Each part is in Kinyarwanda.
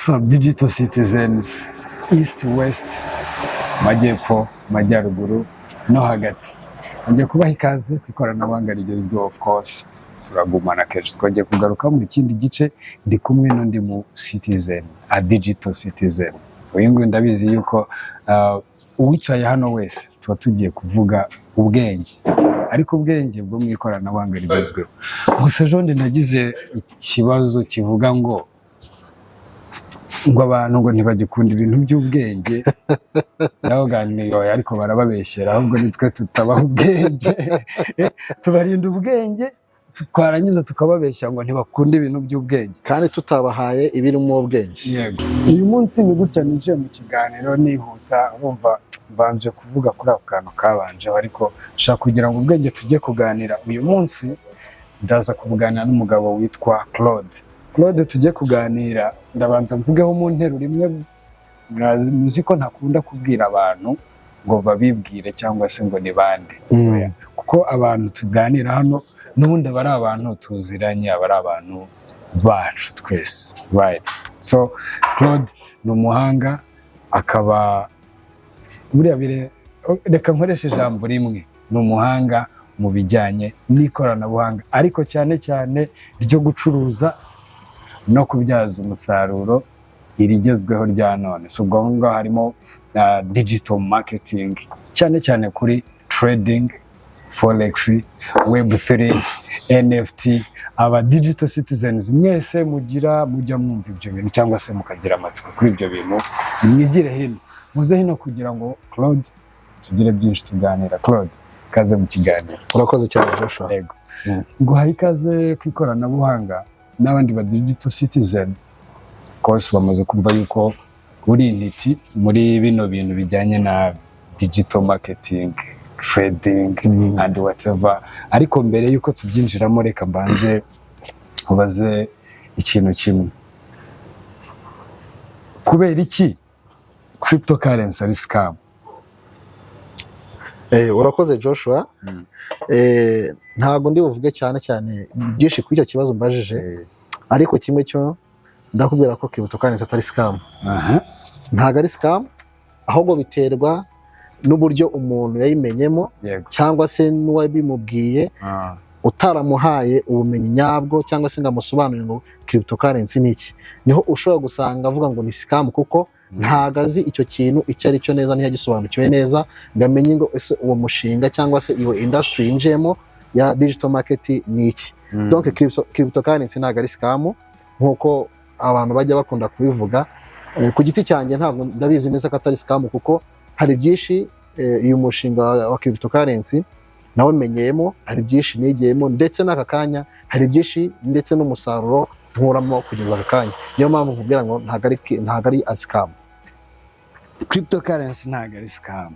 So digital citizens, east west, majyepfo, majyaruguru no hagati. Ngiye kubaha ikaze ku ikoranabuhanga rigezweho. Of course turagumana kenshi, twagiye kugaruka mu kindi gice ndi kumwe n'undi mu citizen, a digital citizen. Uyu nguyu ndabizi yuko uwicaye hano wese tuba tugiye kuvuga ubwenge, ariko ubwenge bwo mu ikoranabuhanga rigezweho. Gusa ejo nagize ikibazo kivuga ngo abantu ngo ntibagikunda ibintu by'ubwenge. Naho ganiriye ariko barababeshyera, ahubwo nitwe tutabaho ubwenge. Tubarinda ubwenge twarangiza tukababeshya ngo ntibakunda ibintu by'ubwenge kandi tutabahaye ibirimo ubwenge. Yego, uyu munsi ni gutya nije mu kiganiro nihuta, urumva banje kuvuga kuri ako kantu kabanjeho, ariko nshaka kugira ngo ubwenge tujye kuganira uyu munsi. Ndaza kuvuganira n'umugabo witwa Claude tujye kuganira. Ndabanza mvugeho mu nteruro imwe. Muzi ko ntakunda kubwira abantu ngo babibwire cyangwa se ngo ni bande, kuko abantu tuganira hano n'ubundi aba ari abantu tuziranye, aba ari abantu bacu twese, right? So Claude ni umuhanga, akaba buriya reka nkoresha ijambo rimwe, ni umuhanga mu bijyanye n'ikoranabuhanga, ariko cyane cyane ryo gucuruza no kubyaza umusaruro irigezweho rya none. So ubwo ngaho harimo digital marketing, cyane cyane kuri trading, forex, web3, NFT. Aba digital citizens mwese mujya mwumva ibyo bintu cyangwa se mukagira amatsiko kuri ibyo bintu, mwigire hino, muze hino kugira ngo Claude tugire byinshi tuganira. Claude, kaze mu kiganiro. Urakoze cyane Joshua. Yego, nguhaye ikaze ku ikoranabuhanga. N'abandi ba digital citizen of course bamaze kumva yuko uri intiti muri bino bintu bijyanye na digital marketing, trading and whatever. Ariko mbere yuko tubyinjiramo, reka mbanze ubaze ikintu kimwe. Kubera iki cryptocurrency ari scam? Urakoze Joshua. Ntago ndi buvuge cyane byinshi kuri icyo kibazo mbajije, ariko kimwe cyo ndakubwira ko cryptocurrency atari scam. Ntago ari scam, ahubwo biterwa n'uburyo umuntu yayimenyemo cyangwa se n'uwabimubwiye utaramuhaye ubumenyi nyabwo, cyangwa se ngo amusobanurire ngo cryptocurrency ni iki. Niho ushobora gusanga avuga ngo ni scam, kuko ntago azi icyo kintu icyo ari cyo neza, ntiyagisobanukiwe neza ngo amenye ngo ese uwo mushinga cyangwa se iyo industry yinjiyemo ya digital market ni iki. Donc cryptocurrency ntago ari scam nkuko abantu bajya bakunda kubivuga. Ku giti cyanjye ntabwo ndabizi neza ko atari scam, kuko hari byinshi uyu mushinga wa cryptocurrency nawe menyeyemo, hari byinshi nigiyemo, ndetse n'aka kanya hari byinshi ndetse n'umusaruro nkuramo kugeza aka kanya. Niyo mpamvu nkubwira ngo ntago ari scam. Cryptocurrency ntago ari scam.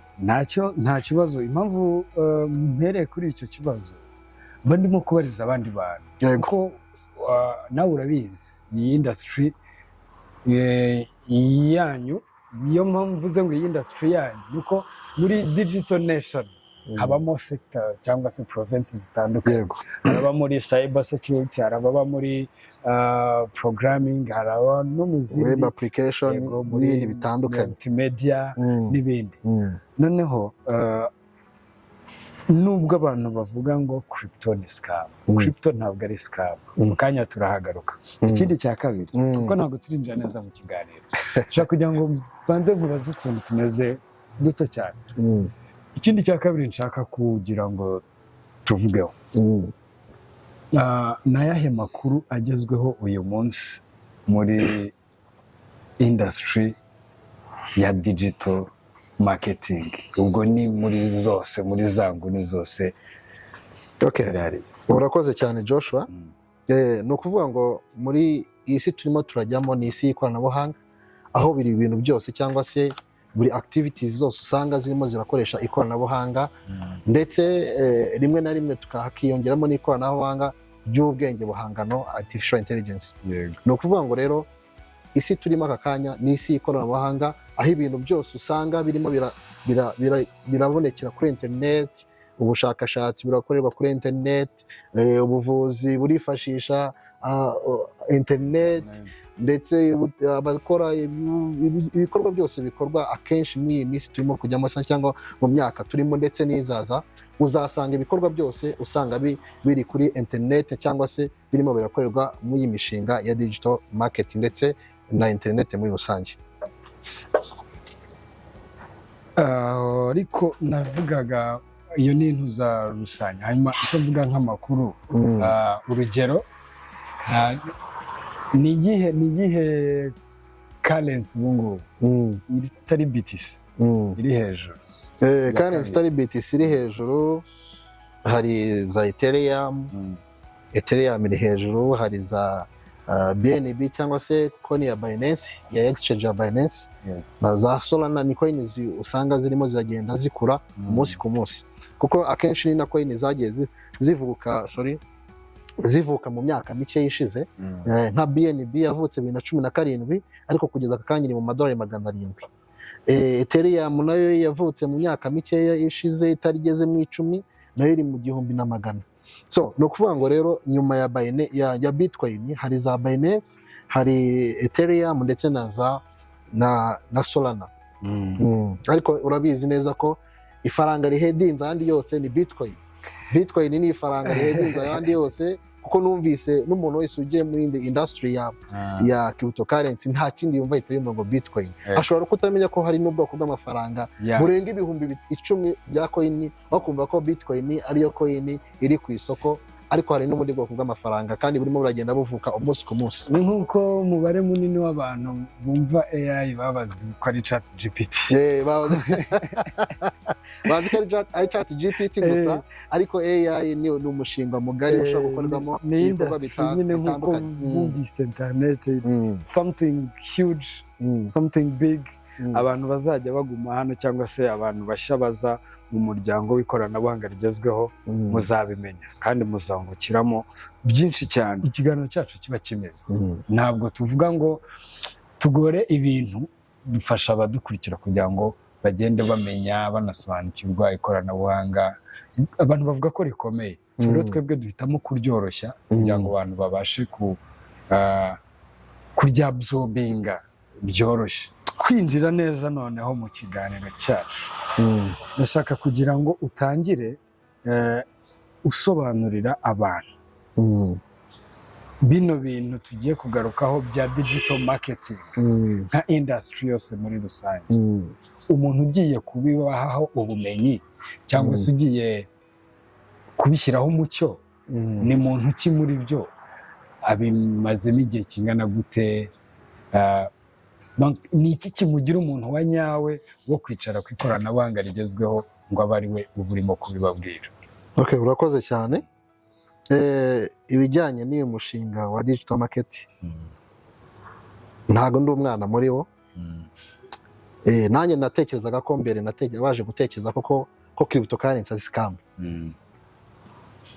Nta kibazo. Impamvu mpereye kuri icyo kibazo, mba ndimo kubariza abandi bantu, kuko nawe urabizi iyi industry yanyu. Niyo mpamvu mvuze ngo iyi industry yanyu nuko muri digital nation habamo sector cyangwa se provinces zitandukanye. Haraba muri cyber security, haraba muri programming, haraba no mu zindi web application n'ibindi bitandukanye, multimedia n'ibindi. Noneho nubwo abantu bavuga ngo crypto ni scam, crypto ntabwo ari scam. Mu kanya turahagaruka. Ikindi cya kabiri, kuko ntabwo turinjira neza mu kiganiro, dushaka kugira ngo banze nkubaze utuntu tumeze duto cyane. Ikindi cya kabiri nshaka kugira ngo tuvugeho, n'ayahe makuru agezweho uyu munsi muri industry ya digital marketing? Ubwo ni muri zose, muri zanguni zose. Urakoze cyane Joshua. Ni ukuvuga ngo muri iyi si turimo turajyamo ni isi y'ikoranabuhanga, aho biri ibintu byose cyangwa se buri activities zose usanga zirimo zirakoresha ikoranabuhanga, ndetse rimwe na rimwe tukahakiyongeramo n'ikoranabuhanga ry'ubwenge buhangano, artificial intelligence. Ni ukuvuga ngo rero isi turimo aka kanya ni isi y'ikoranabuhanga, aho ibintu byose usanga birimo birabonekera kuri internet. Ubushakashatsi burakorerwa kuri internet, ubuvuzi burifashisha internet ndetse abakora ibikorwa byose bikorwa akenshi muri iyi minsi turimo kujyamo cyangwa mu myaka turimo ndetse n'izaza, uzasanga ibikorwa byose usanga biri kuri internet cyangwa se birimo birakorerwa muri iyi mishinga ya digital marketing ndetse na internet muri rusange. Ariko navugaga iyo ni intuza rusange, hanyuma icyo mvuga nk'amakuru, urugero ni iyihe currency ubu ngubu itari BTC iri hejuru? Currency itari BTC iri hejuru, hari za Ethereum iri hejuru, hari za BNB cyangwa se konti ya Binance, ya exchange ya Binance, na za Solana ni coins usanga zirimo ziragenda zikura umunsi ku munsi, kuko akenshi ni na coins zagiye zivuka mu myaka mike yishize. Nka BNB yavutse 2017 ariko kugeza akanya iri mu madolari 700. Ethereum nayo yavutse mu myaka mike yishize itarigeze mu 10, nayo iri mu 1,100. So no kuvuga ngo rero nyuma ya Bitcoin hari za Binance, hari Ethereum ndetse na Solana. Ariko urabizi neza ko ifaranga rihedinza andi yose ni Bitcoin. Bitcoin ni ifaranga rihedinza ayandi yose, kuko numvise n'umuntu wese ugiye muri industry ya cryptocurrency nta kindi yumva yitwa ngo Bitcoin. Ashobora kutamenya ko hari n'ubwoko bw'amafaranga burenga 10,000 bya coin, bakumva ko Bitcoin ariyo coin iri ku isoko, ariko hari n'ubundi bwoko bw'amafaranga kandi burimo buragenda buvuka umunsi ku munsi. Ni nk'uko umubare munini w'abantu bumva AI babazi ko ari ChatGPT. Bazi ko ari ChatGPT gusa, ariko AI ni umushinga mugari ushobora gukorwamo ibikorwa bitandukanye. Bumvise internet, something huge, something big. Abantu bazajya baguma hano cyangwa se abantu bashya baza mu muryango w'ikoranabuhanga rigezweho muzabimenya kandi muzangukiramo byinshi cyane. Ikiganiro cyacu kiba kimeze, ntabwo tuvuga ngo tugore ibintu, dufasha abadukurikira kugira ngo bagende bamenya banasobanukirwa ikoranabuhanga. Abantu bavuga ko rikomeye, rero twebwe duhitamo kuryoroshya kugira ngo abantu babashe kuryabsorbinga byoroshye. Kwinjira neza noneho mu kiganiro cyacu, ndashaka kugira ngo utangire usobanurira abantu bino bintu tugiye kugarukaho bya digital marketing nka industry yose muri rusange. Umuntu ugiye kubibahaho ubumenyi cyangwa se ugiye kubishyiraho umucyo, ni muntu ki muri byo, abimazemo igihe kingana gute, ni iki kimugira umuntu wa nyawe wo kwicara ku ikoranabuhanga rigezweho ngo abe ari we uba urimo kubibabwira? Okay, urakoze cyane. Ibijyanye n'uyu mushinga wa digital market, ntago ndi umwana muri wo. Nanjye natekerezaga ko mbere baje gutekereza ko cryptocurrency ari scam,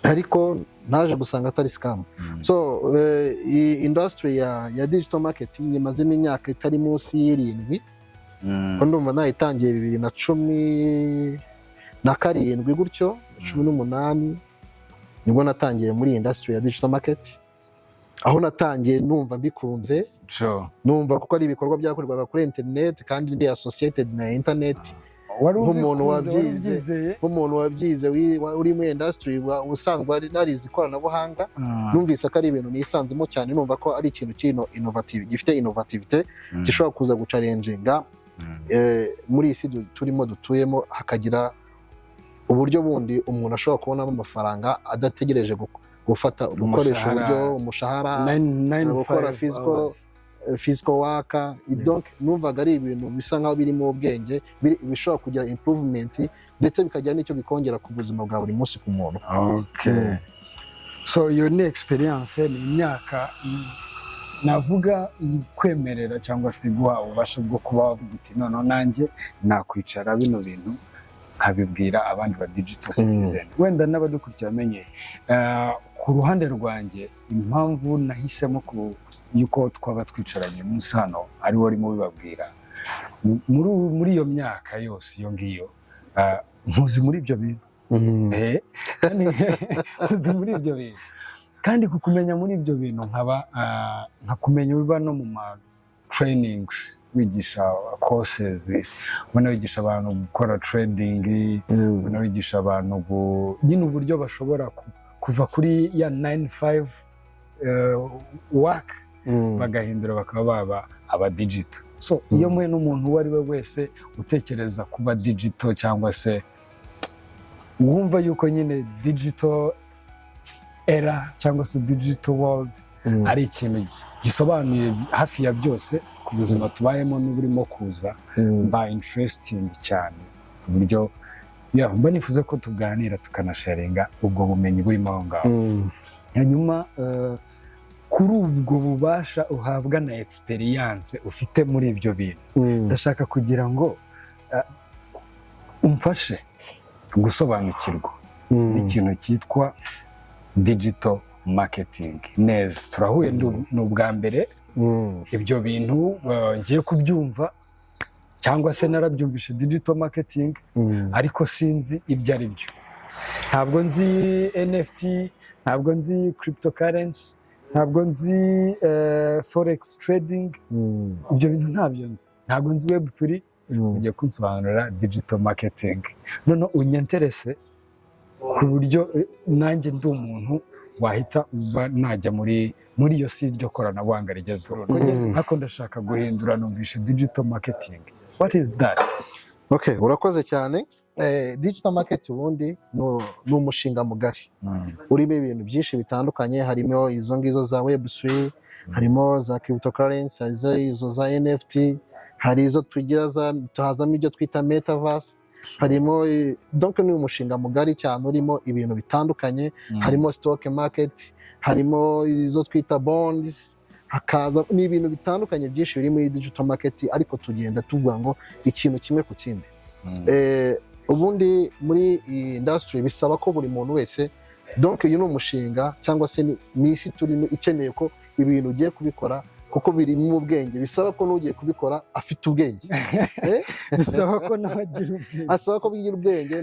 ariko naje gusanga atari scam. So iyi industry ya digital marketing imazemo imyaka itari munsi y'7, ko ndumva nayitangiye 2017 gutyo 18 nibwo natangiye muri industry ya digital market. Aho natangiye numva bikunze, numva kuko ari ibikorwa byakorerwaga kuri internet kandi ndi associated na internet. Nk'umuntu wabyize uri muri industry usanzwe narize ikoranabuhanga, numvise ko ari ibintu nisanzemo cyane, numva ko ari ikintu innovative, gifite innovativity gishobora kuza gucalenginga muri isi turimo dutuyemo, hakagira uburyo bundi umuntu ashobora kubonamo amafaranga adategereje gukoresha uburyo umushahara, gukora physical work. Donc numvaga ari ibintu bisa nkaho birimo ubwenge, bishobora kugira improvement ndetse bikagira n'icyo bikongera ku buzima bwa buri munsi ku muntu. Okay. So your experience ni imyaka navuga kwemerera cyangwa se guha ubasha bwo kuba wavuga uti noneho nanjye nakwicara bino bintu nkabibwira abandi ba digital citizen. Wenda n'abadukurikira bamenye ku ruhande rwanjye impamvu nahisemo yuko twaba twicaranye munsi hano ari wo urimo bibabwira muri iyo myaka yose iyo ngiyo, ntuzi muri ibyo bintu. Ntuzi muri ibyo bintu. kandi kukumenya muri ibyo bintu nkakumenya biba no mu ma trainings, wigisha courses, ubona wigisha abantu gukora trading, ubona wigisha abantu nyine uburyo bashobora kuva kuri ya 9-5 work bagahindura bakaba baba aba digital. So iyo mwe n'umuntu uwo ari we wese utekereza kuba digital cyangwa se wumva yuko nyine digital era cyangwa se digital world ari ikintu gisobanuye hafi ya byose ku buzima tubayemo n'uburimo kuza, mba interesting cyane uburyo mba nifuza ko tuganira tukanasharinga ubwo bumenyi burimo aho ngaho. Hanyuma kuri ubwo bubasha uhabwa na experience ufite muri ibyo bintu, ndashaka kugira ngo umfashe gusobanukirwa n'ikintu cyitwa digital marketing neza. Turahuye ni ubwa mbere ibyo bintu ngiye kubyumva, cyangwa se narabyumvishe digital marketing, ariko sinzi ibyo ari byo. Ntabwo nzi NFT, ntabwo nzi cryptocurrency, ntabwo nzi forex trading, ibyo bintu ntabyo nzi. Ntabwo nzi web3, ugiye kunsobanurira digital marketing. None unyenterese ku buryo nanjye ndi umuntu wahita uba najya muri iyo si ryo koranabuhanga rigezweho. Ariko ndashaka guhindura, numvishe digital marketing. What is that? Okay, urakoze cyane. Digital market ubundi ni umushinga mugari urimo ibintu byinshi bitandukanye, harimo izo ngizo za web3, harimo za cryptocurrency, izo za NFT, hari izo tuhazamo ibyo twita metaverse, harimo donc ni umushinga mugari cyane urimo ibintu bitandukanye, harimo stock market, harimo izo twita bonds, hakaza n'ibintu bitandukanye byinshi biri muri digital market, ariko tugenda tuvuga ngo ikintu kimwe ku kindi. Ubundi muri industry bisaba ko buri muntu wese, donc uyu ni umushinga cyangwa se ni isi turimo ikeneye ko ibintu ugiye kubikora, kuko biri mu bwenge, bisaba ko n'ugiye kubikora afite ubwenge. Bisaba ko nagira ubwenge, asaba ko bigira ubwenge.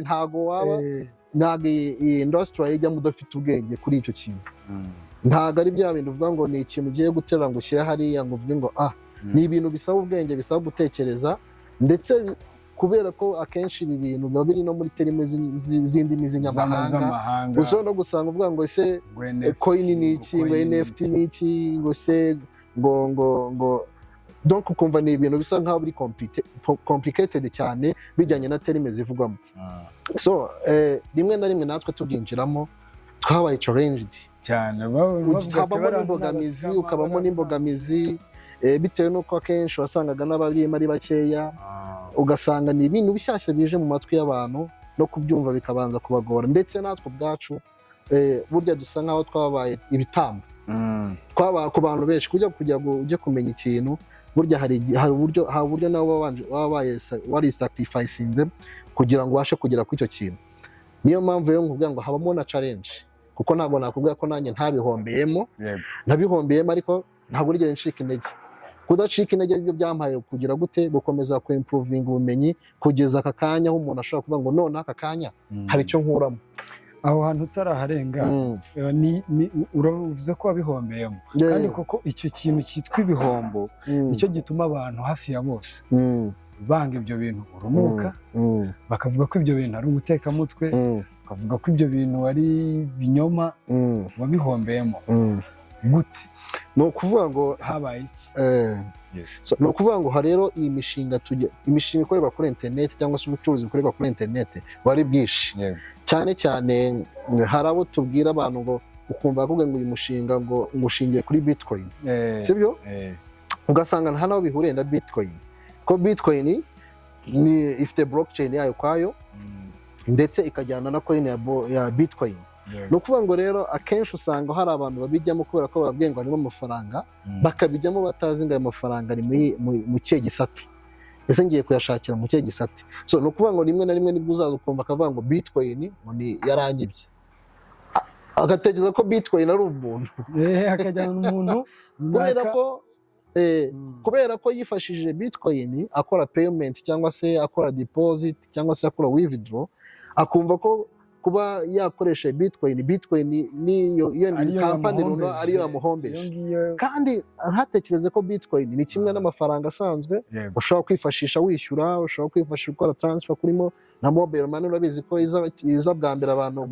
Ntabwo iyi industry ijya mudafite ubwenge kuri icyo kintu. Ntabwo ari bya bintu uvuga ngo ni ikintu ugiye gutera ngo ushyire hariya ngo uvuge ngo ni ibintu bisaba ubwenge, bisaba gutekereza, ndetse kubera ko akenshi ibi bintu biba biri no muri terime z'indimi z'inyamahanga. Ushobora no gusanga uvuga ngo ese coin ni iki, ngo NFT ni iki, ngo se ngo donc ukumva ni ibintu bisa nkaho biri complicated cyane bijyanye na terime zivugwamo. So rimwe na rimwe natwe tubyinjiramo twabaye challenged cyane, ukabamo n'imbogamizi bitewe n'uko akenshi wasangaga n'ababirimo ari bakeya, ugasanga ni ibintu bishyashya bije mu matwi y'abantu no kubyumva bikabanza kubagora. Ndetse natwe ubwacu burya dusa nkaho twabaye ibitambo, twabaye ku bantu benshi kugira ngo ujye kumenya ikintu, burya hari uburyo nawe wari sacrificinze kugira ngo ubashe kugera kuri icyo kintu. Niyo mpamvu rero nkubwira ngo habamo na challenge, kuko ntabwo nakubwira ko nanjye ntabihombeyemo, ariko ntabwo nigeze ncika intege. Kudacika intege byo byampaye kugira gute, gukomeza ku improving ubumenyi kugeza aka kanya aho umuntu ashobora kuvuga ngo none aka kanya hari icyo nkuramo. Aho hantu utaraharenga uravuze ko wabihombeyemo, kandi koko icyo kintu cyitwa ibihombo nicyo gituma abantu hafi ya bose banga ibyo bintu urunuka, bakavuga ko ibyo bintu ari ubutekamutwe, bakavuga ko ibyo bintu ari binyoma, wabihombeyemo gute? Ni ukuvuga ngo habaye iki? Ni ukuvuga ngo rero iyi imishinga ikorerwa kuri interineti cyangwa se ubucuruzi bukorerwa kuri interineti wari bwinshi cyane cyane. Hari abo tubwira abantu ngo ukumva bakubwira ngo uyu mushinga ngo ushingiye kuri bitcoin, sibyo? Ugasanga nta naho bihuriye na bitcoin, ko bitcoin ifite blockchain yayo kwayo, ndetse ikajyana na coin ya bitcoin. Ni ukuvuga ngo rero akenshi usanga hari abantu babijyamo kubera ko bababwiye ngo harimo amafaranga, bakabijyamo batazi ngo ayo mafaranga ari mu kihe gisate, ese ngiye kuyashakira mu kihe gisate. So ni ukuvuga ngo rimwe na rimwe nibwo uzaza ukumva akavuga ngo bitcoin yaranyibye, agatekereza ko bitcoin ari umuntu, akajyana umuntu kubera ko yifashishije bitcoin akora payment cyangwa se akora deposit cyangwa se akora withdraw, akumva ko kuba yakoresha bitcoin niyo kampani runaka ariyo yamuhombeje, kandi ntatekereze ko bitcoin ni kimwe n'amafaranga asanzwe ushobora kwifashisha wishyura, ushobora kwifashisha ukora transfer kurimo na mobile money. Urabizi ko iza bwa mbere abantu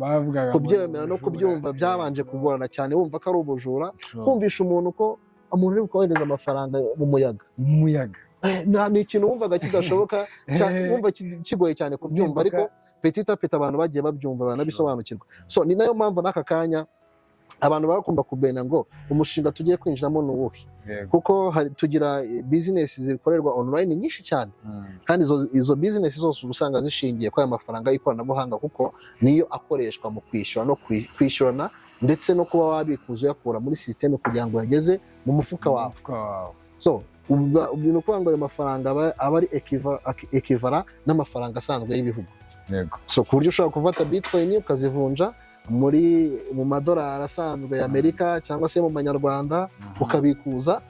kubyemera no kubyumva byabanje kugorana cyane, wumva ko ari ubujura, kumvisha umuntu ko umuntu uri kohereza amafaranga mu muyaga ni ikintu wumvaga kidashoboka, wumva kigoye cyane kubyumva, ariko petit à petit abantu bagiye babyumva banabisobanukirwa. So ni nayo mpamvu n'aka kanya abantu bagomba kubena ngo umushinga tugiye kwinjiramo ni uwuhe, kuko tugira business zikorerwa online nyinshi cyane, kandi izo business zose usanga zishingiye kwa amafaranga y'ikoranabuhanga, kuko niyo akoreshwa mu kwishyura no kwishyurana, ndetse no kuba wabikuza uyakura muri system kugira ngo yageze mu mufuka wawe. So ubintu kwanga ayo mafaranga aba ari equivalent n'amafaranga asanzwe y'ibihugu. So ku buryo ushobora kuvata bitcoin ukazivunja mu madolari asanzwe y'Amerika cyangwa se mu manyarwanda, ukabikuza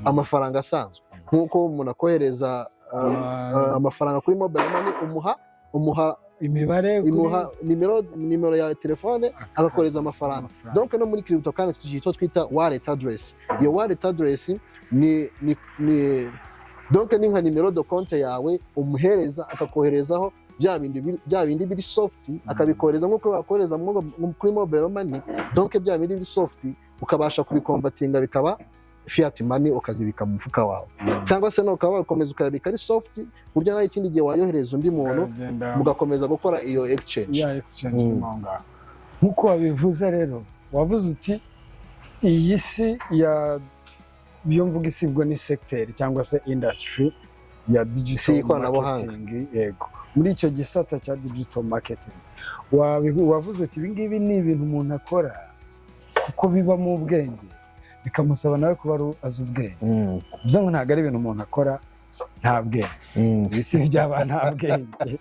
amafaranga asanzwe, nk'uko umuntu akohereza amafaranga kuri mobile money, umuha nimero ya telefone agakoreza amafaranga. Donc no muri cryptocurrency tugiye twita wallet address. Iyo wallet address ni donc ni nka nimero de compte yawe umuhereza akakoherezaho bya bindi biri soft, akabikohereza nk'uko bakoreza kuri mobile money. Donc bya bindi biri soft ukabasha kubikonvertinga bikaba fiat money, ukazibika mu mufuka wawe, cyangwa se no ukaba ukomeza ukabika ari soft, burya nayo ikindi gihe wayohereza undi muntu mugakomeza gukora iyo exchange. Nk'uko wabivuze rero, wavuze uti iyi si ya byo mvuga isi ubwo ni secteur cyangwa se industry ya digital marketing. Yego, muri icyo gisata cya digital marketing wavuze uti ibi ngibi ni ibintu umuntu akora kuko biba mu ubwenge, bikamusaba nawe kuba azi ubwenge. Bivuze ngo ntabwo ari ibintu umuntu akora nta bwenge, isi byaba nta bwenge,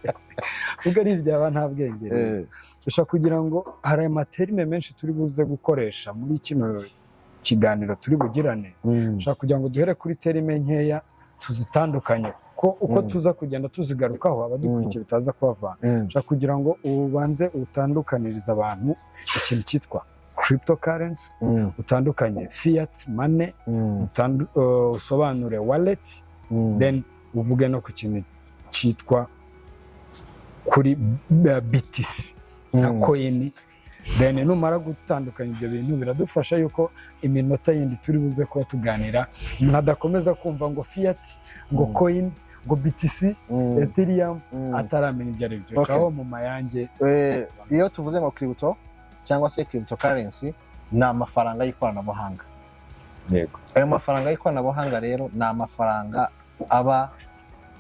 ubwo ari ibyaba nta bwenge. Ushaka kugira ngo hari amaterime menshi turi buze gukoresha muri kino kiganiro turi bugirane, ushaka kugira ngo duhere kuri terime nkeya tuzitandukanye, ko uko tuza kugenda tuzigarukaho abadukurikiye bitaza kubavana. Ushaka kugira ngo ubanze utandukaniriza abantu ikintu cyitwa cryptocurrency, utandukanye fiat money, usobanure wallet, then uvuge no ku kintu cyitwa kuri BTC na coin. Then numara gutandukanya ibyo bintu biradufasha yuko iminota yindi turi buze kuba tuganira umuntu adakomeza kumva ngo fiat, ngo coin, ngo BTC, Ethereum, ataramenya ibyo ari byo. Aho mu mayange iyo tuvuze ngo crypto cyangwa se cryptocurrency ni amafaranga y'ikoranabuhanga. Yego, ayo mafaranga y'ikoranabuhanga rero ni amafaranga aba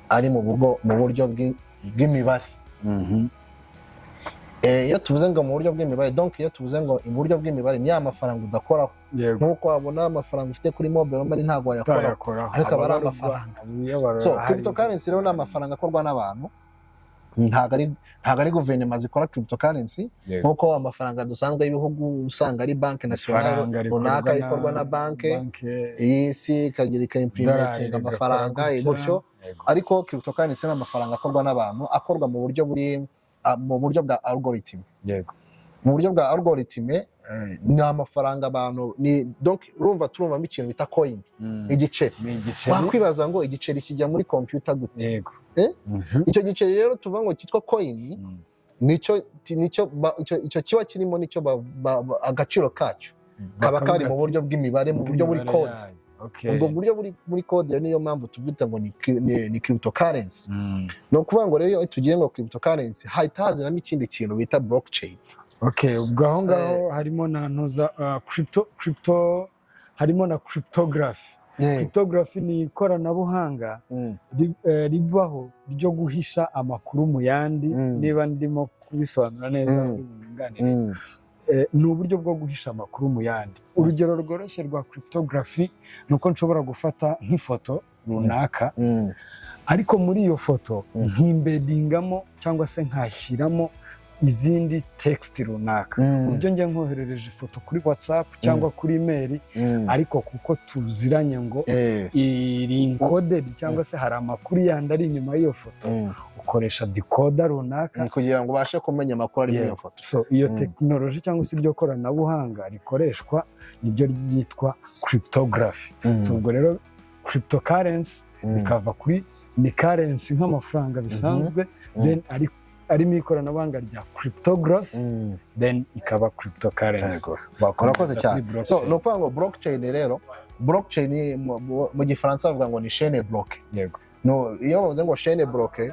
ari mu buryo bw'imibare. Iyo tuvuze ngo mu buryo bw'imibare, donc iyo tuvuze ngo mu buryo bw'imibare ni amafaranga udakoraho, nk'uko wabona amafaranga ufite kuri mobile money ntabwo wayakoraho, ariko aba ari amafaranga. So cryptocurrency rero ni amafaranga akorwa n'abantu, ntabwo ari guverinoma zikora cryptocurrency, nk'uko amafaranga dusanzwe y'ibihugu usanga ari banki nationale runaka ikorwa na banki y'isi ikagira ikaimplementing amafaranga gutyo. Ariko cryptocurrency ni amafaranga akorwa n'abantu, akorwa mu buryo bwa algorithm. Yego, mu buryo bwa algorithm ni amafaranga abantu donc turumva ikintu bita coin, igiceri. Wakwibaza ngo igiceri kijya muri computer gute? Yego, icyo giceri rero tuvuga ngo cyitwa coin, icyo kiba kirimo nicyo agaciro kacyo kaba kari mu buryo bw'imibare, mu buryo buri code. Ubwo buryo muri code niyo mpamvu tubyita ngo ni cryptocurrency. No kuvuga ngo rero tugiye ngo cryptocurrency hahita haziramo ikindi kintu bita blockchain. Ubwo aho ngaho harimo na crypto, harimo na cryptography. Cryptography ni ikoranabuhanga ribaho ryo guhisha amakuru mu yandi. Niba ndimo kubisobanura neza, ni uburyo bwo guhisha amakuru mu yandi. Urugero rworoshye rwa cryptography ni uko nshobora gufata nk'ifoto runaka, ariko muri iyo foto nkimbedingamo cyangwa se nkashyiramo izindi text runaka uburyo njye nkoherereje ifoto kuri WhatsApp cyangwa kuri email ariko kuko tuziranye ngo iri encoded cyangwa se hari amakuru yandi ari inyuma y'iyo foto ukoresha decoder runaka kugira ngo ubashe kumenya amakuru ari muri iyo foto. So iyo technology cyangwa se iryo koranabuhanga rikoreshwa niryo ryitwa cryptography. So ubwo rero cryptocurrency bikava kuri ni currency nk'amafaranga bisanzwe then arimo ikoranabuhanga rya cryptography then ikaba cryptocurrency. Urakoze cyane. So no kuvuga ngo blockchain rero blockchain mu gifaransa bavuga ngo ni chaîne bloquée. Yego. No iyo bavuze ngo chaîne bloquée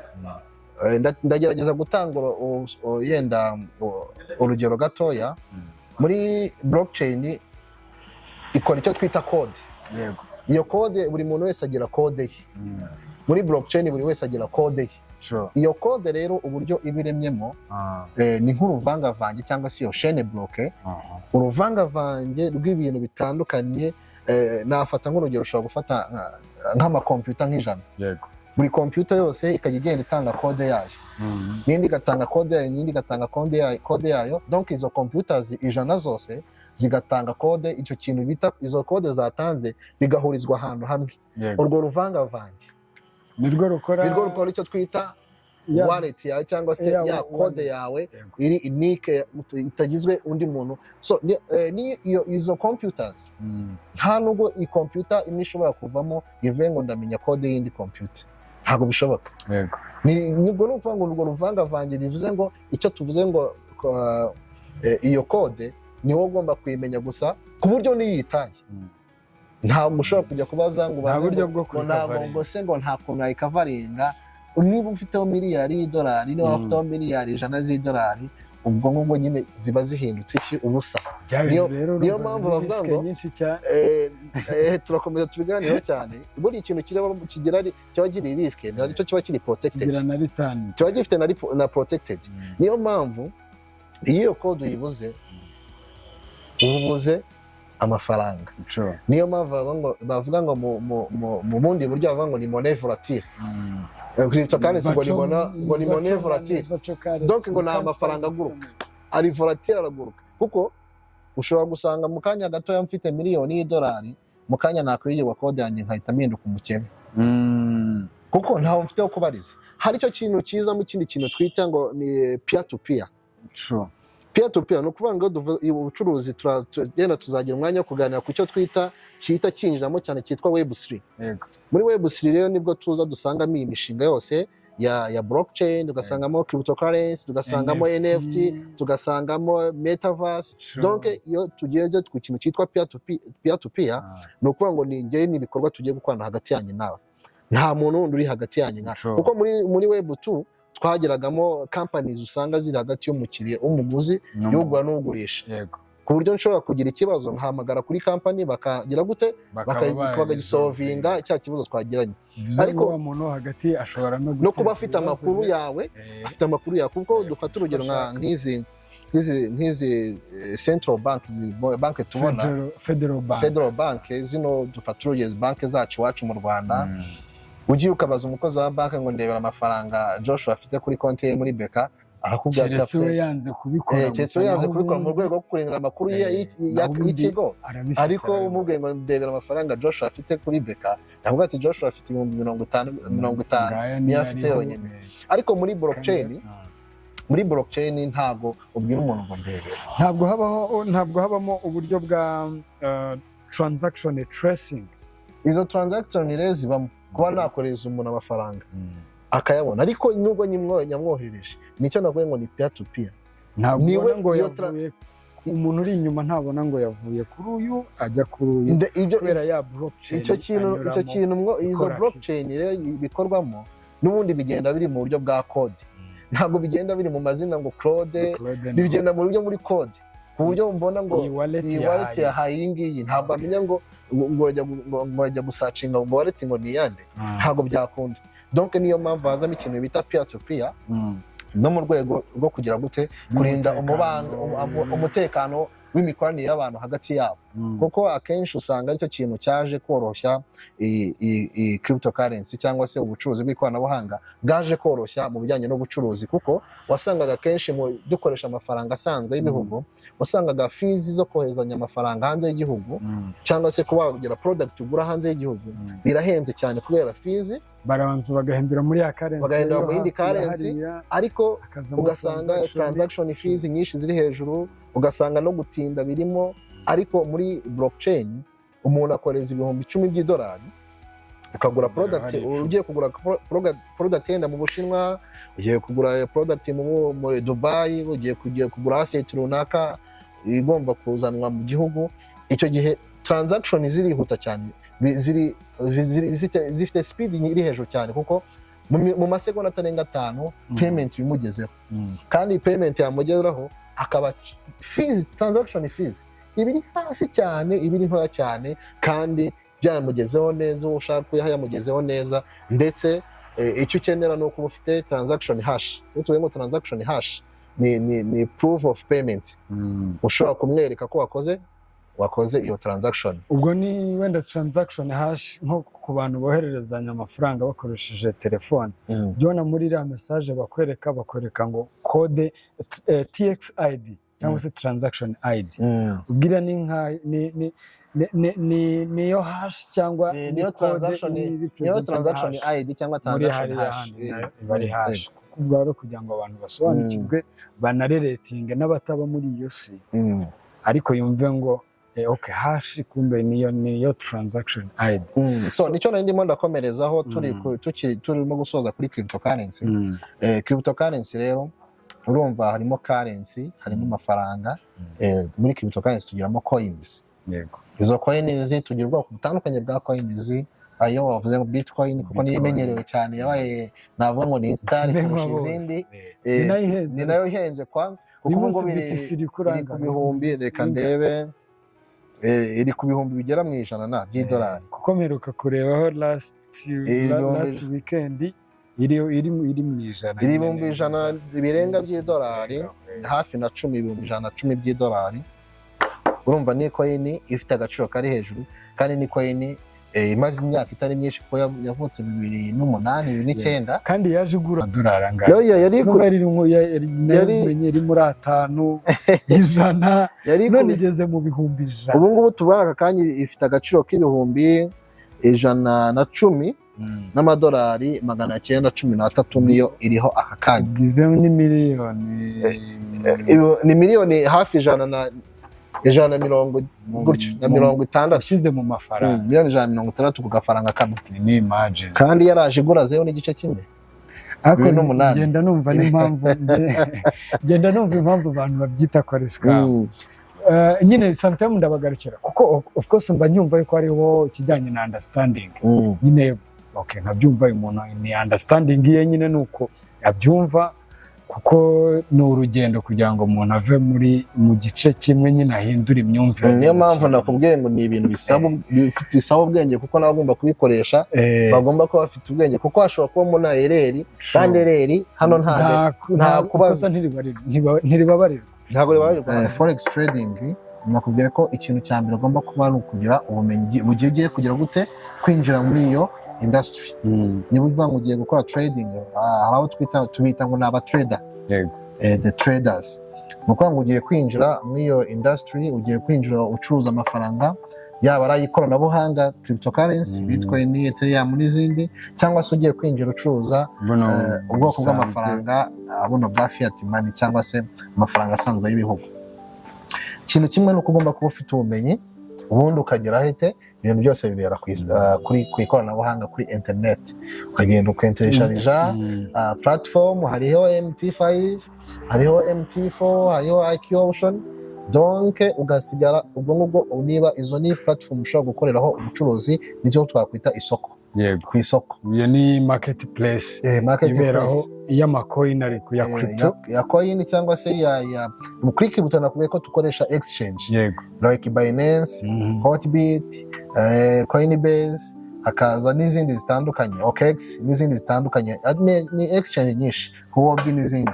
ndagerageza gutanga yenda urugero gatoya. Muri blockchain ikora icyo twita code. Yego. Iyo code buri muntu wese agira code ye. Muri blockchain buri wese agira code ye. Sure. Iyo code rero uburyo ibiremyemo ni nk'uruvangavange cyangwa se iyo chaîne bloquée. Uruvangavange rw'ibintu bitandukanye. Nafata nk'urugero ushobora gufata nk'amakompiyuta nk'ijana. Yego. Buri kompiyuta yose ikajya igenda itanga code yayo. N'indi igatanga code yayo, n'indi igatanga code yayo. Donc izo computers ijana zose zigatanga code, icyo kintu bita izo code zatanze bigahurizwa ahantu hamwe. Urwo ruvangavange nirwo rukora icyo twita wallet yawe cyangwa se ya code yawe iri unique itagizwe undi muntu. So ni izo computers nta nubwo i computer imwe ishobora kuvamo ivuye ngo ndamenya code y'indi computer, ntabwo bishoboka. Yego. Nibwo no kuvuga ngo urwo ruvangavange bivuze ngo icyo tuvuze ngo iyo code niwo ugomba kuyimenya gusa ku buryo niyitaye. Ntabwo ushobora kujya kubaza ngo ngo nta kuntu ayikavaringa. Niba ufiteho miliyari y'idolari, niba ufiteho miliyari 100 z'idolari, ubwo ngubwo nyine ziba zihindutse iki ubusa. Niyo mpamvu bavuga ngo turakomeza tubiganireho cyane. Buri ikintu kigira kiba kiri risk nicyo kiba kiri protected, kiba gifite na protected. Niyo mpamvu iyo code uyibuze ubuze amafaranga. Niyo mpamvu bavuga ngo mu bundi buryo bavuga ngo ni monnaie volatile. Cryptocurrency ngo ni monnaie volatile. Donc ngo nta mafaranga aguruka, ari volatile araguruka. Kuko ushobora gusanga mu kanya gatoya mfite miliyoni y'idolari, mu kanya nakwirwa code yanjye nkahita mpinduka umukene. Kuko ntaho mfiteho kubariza. Hari icyo kintu cyiza mu kindi kintu twita ngo ni peer to peer. Peer to peer no kuvuga ngo ubucuruzi tugenda tuzagira umwanya wo kuganira ku cyo twita cyinjiramo cyane cyitwa Web3. Yego. Muri Web3 rero nibwo tuza dusangamo imishinga yose ya blockchain, tugasangamo cryptocurrency, tugasangamo NFT, tugasangamo metaverse. Donc iyo tugeze ku kintu cyitwa peer to peer no kuvuga ngo ni ngiye n'ibikorwa tugiye gukorana hagati yanyu nawe, nta muntu wundi uri hagati yanyu nawe. Kuko muri Web2 twageragamo companies usanga ziri hagati y'umukiriya umuguzi y'ugura n'ugurisha. Yego. Ku buryo nshobora kugira ikibazo nkahamagara kuri company bakagira gute bakagisolvinga cya kibazo twagiranye. Ariko umuntu hagati ashobora no kuba afite amakuru yawe, afite amakuru yawe. Kuko dufata urugero nk'izi central bank tubona federal bank zino, dufata urugero bank zacu iwacu mu Rwanda. Ugiye ukabaza umukozi wa banki ngo ndebera amafaranga Joshua afite kuri konti ye muri Beka, akakubwira ati afite yanze kubikora mu rwego rwo kurinda amakuru y'ikigo. Ariko umubwiye ngo ndebera amafaranga Joshua afite kuri Beka, yavuga ati Joshua afite 50 niyo afite yonyine. Ariko muri blockchain ntabwo ubwira umuntu ngo ndebera. Ntabwo habamo uburyo bwa transaction tracing. Izo transaction rero zibamo kuba nakoreza umuntu amafaranga akayabona, ariko nubwo nyamwohereje nicyo navuye ngo ni peer to peer. Niwe ngo yavuye umuntu uri inyuma, ntabona ngo yavuye kuri uyu ajya kuri uyu kubera ya blockchain. Icyo kintu izo blockchain rero bikorwamo n'ubundi bigenda biri mu buryo bwa code. Ntabwo bigenda biri mu mazina ngo Claude, bigenda mu buryo muri code. Ku buryo mbona ngo iyi wallet ya hayingi ntabwo amenya ngo ngojya gusacinga ngo wallet ngo ni yande, ntabwo byakunda. Donc niyo mpamvu hazamo ikintu bita peer to peer no mu rwego rwo kugira gute kurinda umutekano w'imikoranire y'abantu hagati yabo. kuko akenshi usanga aricyo kintu cyaje koroshya iyi cryptocurrency cyangwa se ubucuruzi bw'ikoranabuhanga bwaje koroshya mu bijyanye n'ubucuruzi, kuko wasangaga kenshi dukoresha amafaranga asanzwe y'ibihugu, wasangaga fees zo koherezanya amafaranga hanze y'igihugu cyangwa se kuba wagira product ugura hanze y'igihugu birahenze cyane kubera fees, barabanza bagahindura muri ya currency, bagahindura mu yindi currency, ariko ugasanga transaction fees nyinshi ziri hejuru, ugasanga no gutinda birimo. Ariko muri blockchain umuntu akoreza ibihumbi 10 by'idolari ukagura product, ugiye kugura product yenda mu Bushinwa, ugiye kugura product mu Dubai, ugiye kugura asset runaka igomba kuzanwa mu gihugu, icyo gihe transaction zirihuta cyane, zifite speed iri hejuru cyane, kuko mu masegonda atarenga 5 payment bimugezeho, kandi payment yamugeraho akaba fees, transaction fees ibiri hasi cyane, ibiri ntoya cyane, kandi byamugezeho neza, uwo ushaka kuyaha yamugezeho neza. Ndetse icyo ukenera ni uko ufite transaction hash. Iyo tuvuye ngo transaction hash ni proof of payment, ushobora kumwereka ko wakoze iyo transaction. Ubwo ni wenda transaction hash nko ku bantu bohererezanya amafaranga bakoresheje telefone, byona muri iriya message bakwereka ngo code TXID cyangwa se transaction ID, ubwira ni nka niyo hash cyangwa niyo transaction ID cyangwa transaction hash, bari hash kubwo kugira ngo abantu basobanukirwe banareretinge n'abataba muri iyo si, ariko yumve ngo okay, hash kumbe niyo transaction ID. So nicyo nari ndimo ndakomerezaho turimo gusoza kuri cryptocurrency. Cryptocurrency rero urumva harimo currency, harimo amafaranga. Muri cryptocurrency tugiramo coins. Yego, izo coins tugira ubwoko butandukanye bwa coins. Ayo wavuze ngo Bitcoin kuko ni imenyerewe cyane, yabaye navuga ngo ni instar kurusha izindi, ni nayo ihenze kwanza, kuko ngo biri ku bihumbi, reka ndebe, iri ku bihumbi bigera mu ijana by'idolari, kuko mperuka kurebaho last weekend iri mu ijana, ibihumbi ijana birenga by'idolari, hafi na 10 ibihumbi ijana 10 by'idolari. Urumva ni coin ifite agaciro kari hejuru, kandi ni coin imaze imyaka itari myinshi, kuko yavutse 2008 2009, kandi yaje igura dolari angahe? Yari muri 5 ijana, none igeze mu bihumbi ijana. Ubu ngubu tuvuga aka kanya ifite agaciro k'ibihumbi 110 n'amadolari 913, niyo iriho aka kanya. Gize ni miliyoni, ni miliyoni hafi 150 gutyo na 60 ushize mu mafaranga, miliyoni 160 ku gafaranga kamwe. Ni imagine, kandi yaraje igura zeho n'igice kimwe. Ngenda numva n'impamvu abantu babyita ko ari scam. Nyine sometimes ndabagarukira, kuko of course mba nyumva yuko hariho kijyanye na understanding. Nyine okay, nkabyumva umuntu ni understanding ye nyine nuko abyumva, kuko ni urugendo kugira ngo umuntu ave mu gice kimwe nyine ahindura imyumvire. Niyo mpamvu nakubwiye ngo ni ibintu bisaba ubwenge, kuko nabagomba kubikoresha bagomba kuba bafite ubwenge, kuko hashobora kuba mu ereri, kandi ereri hano nta kubaza, ntiribabarirwa. Ntabwo ribabarirwa. Forex trading nakubwiye ko ikintu cya mbere ugomba kuba ari ukugira ubumenyi mu gihe ugiye kugira gute kwinjira muri iyo industry. Niba uvuga ngo ugiye gukora trading, abo tubita ngo ni aba trader, the traders. Nuko ngo ugiye kwinjira muri iyo industry, ugiye kwinjira ucuruza amafaranga, yaba ari ikoranabuhanga, cryptocurrency, Bitcoin, Ethereum n'izindi, cyangwa se ugiye kwinjira ucuruza ubwoko bw'amafaranga buno bwa fiat money, cyangwa se amafaranga asanzwe y'ibihugu. Ikintu kimwe nuko ugomba kuba ufite ubumenyi, ubundi ukagera hete ibintu byose bibera ku ikoranabuhanga, kuri internet. Ukagenda ukenteresharija platform, hariho MT5, hariho MT4, hariho IQ Option. Donc ugasigara ubwo ngubwo, niba izo ni platform ushobora gukoreraho ubucuruzi, nicyo twakwita isoko. Yego, ku isoko. Iyo ni marketplace, iberaho y'amacoin ariko ya crypto, ya coin cyangwa se ya kuri crypto. Nakubwiye ko dukoresha exchange, yego, like Binance, Hotbit, Coinbase, hakaza n'izindi zitandukanye, OKX n'izindi zitandukanye, ni exchange nyinshi, Huobi n'izindi.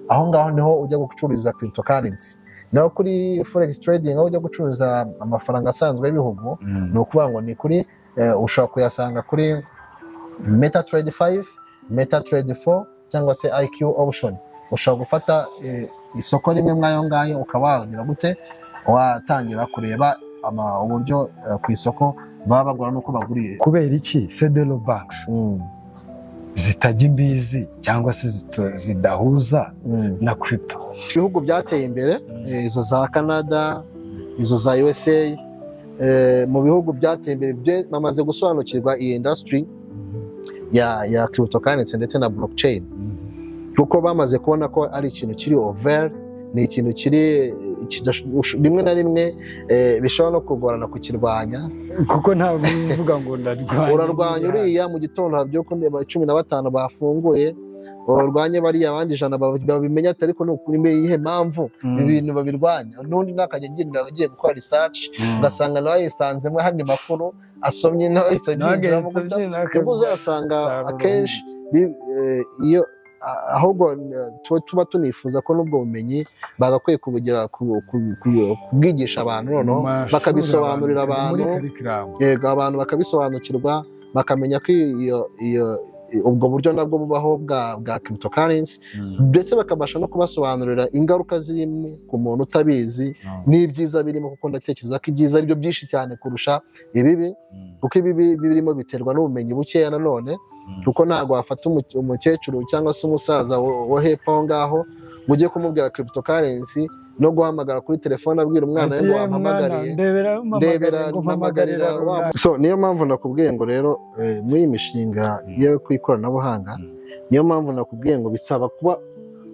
Aho ngaho niho ujya gucururiza cryptocurrency. naho kuri forex trading aho ujya gucuruza amafaranga asanzwe y'ibihugu ni ukuvuga ngo ni kuri ushobora kuyasanga kuri MetaTrader 5, MetaTrader 4 cyangwa se IQ option. Ushobora gufata isoko rimwe mwayo ngayo ukaba wagira gute watangira kureba uburyo ku isoko baba bagura nuko baguriye. Kubera iki Federal Banks zitajya imbizi cyangwa se zidahuza na crypto? Ibihugu byateye imbere izo za Canada, izo za USA, mu bihugu byateye imbere bamaze gusobanukirwa iyi industry ya cryptocurrency ndetse na blockchain, kuko bamaze kubona ko ari ikintu kiri over, ni ikintu kiri rimwe na rimwe bishobora no kugorana kukirwanya, kuko ntabwo uvuga ngo urarwanya uriya mu gitondo habyuka 15 bafunguye, urwanye bariya abandi 100 babimenya, ariko ni ukuri iyihe mpamvu ibintu babirwanya. N'undi nakajya agiye gukora research ugasanga nawe yisanzemo handi makuru asomye nawe yisangira mu gutyo, uzasanga akenshi iyo ahubwo tuba tunifuza ko n'ubwo bumenyi bagakwiye kubugera kubwigisha abantu, noneho bakabisobanurira abantu, yego abantu bakabisobanukirwa bakamenya ko ubwo buryo nabwo bubaho bwa cryptocurrency, ndetse bakabasha no kubasobanurira ingaruka zirimo ku muntu utabizi n'ibyiza birimo, kuko ndatekereza ko ibyiza ari byo byinshi cyane kurusha ibibi, kuko ibibi birimo biterwa n'ubumenyi bukeya nanone, kuko ntabwo wafata umukecuru cyangwa se umusaza wo hepfo aho ngaho ngo ujye kumubwira cryptocurrency no guhamagara kuri telefone abwira umwana ngo wampamagariye ndebera. So niyo mpamvu nakubwiye ngo rero muri iyi mishinga yo ku ikoranabuhanga, niyo mpamvu nakubwiye ngo bisaba kuba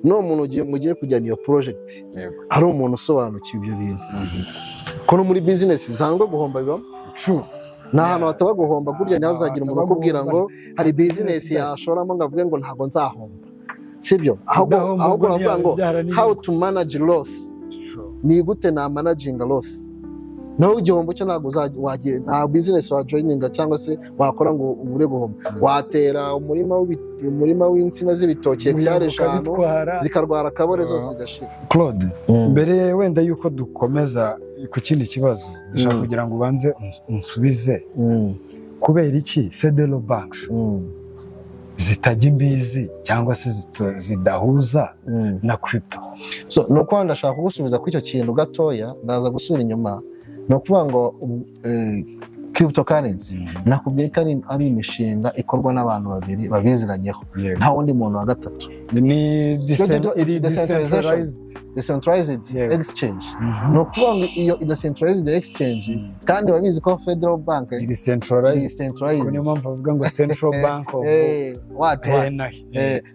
no muntu mugiye kujyana iyo project ari umuntu usobanukiwe ibyo bintu, ko no muri business zangwa guhomba bibamo nta hantu hataba guhomba. Burya ntihazagira umuntu ukubwira ngo hari business yashoramo ngo avuge ngo ntabwo nzahomba, sibyo? Ahubwo navuga ngo how to manage loss, ni gute na managing loss. Naho igihombo cyo ntabwo wagiye nta business wa joininga cyangwa se wakora ngo ubure guhomba. Watera umurima w'insina z'ibitoki hectare 5 zikarwara kabore zose zigashira. Claude, mbere wenda yuko dukomeza ku kindi kibazo dushaka kugira ngo ubanze unsubize kubera iki Federal Banks zitajya imbizi cyangwa se zidahuza na crypto? So nuko ndashaka kugusubiza kuri icyo kintu gatoya, ndaza gusubira inyuma. No kuvuga ngo cryptocurrency nakubwiye ko ari imishinga ikorwa n'abantu babiri babiziranyeho, nta wundi muntu wa gatatu. Ni decentralized exchange. No kuvuga ngo iyo decentralized exchange kandi babizi ko Federal Bank iri decentralized, niyo mpamvu bavuga ngo Central Bank of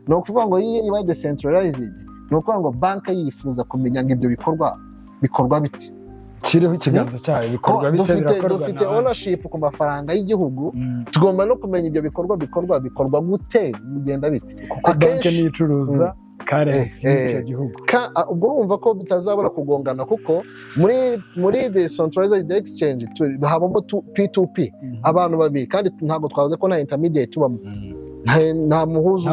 no kuvuga ngo iyo iba decentralized, no kuvuga ngo banki yifuza kumenya ngo ibyo bikorwa biti, kiriho ikiganza cyayo bikorwa bite, birakorwa. Dufite ownership ku mafaranga y'igihugu, tugomba no kumenya ibyo bikorwa gute, bigenda bite, kuko banki ni icuruza currency y'icyo gihugu. Ubwo urumva ko bitazabura kugongana, kuko muri decentralized exchange habamo P2P, abantu babiri, kandi ntabwo twavuze ko nta intermediate tubamo, nta muhuza,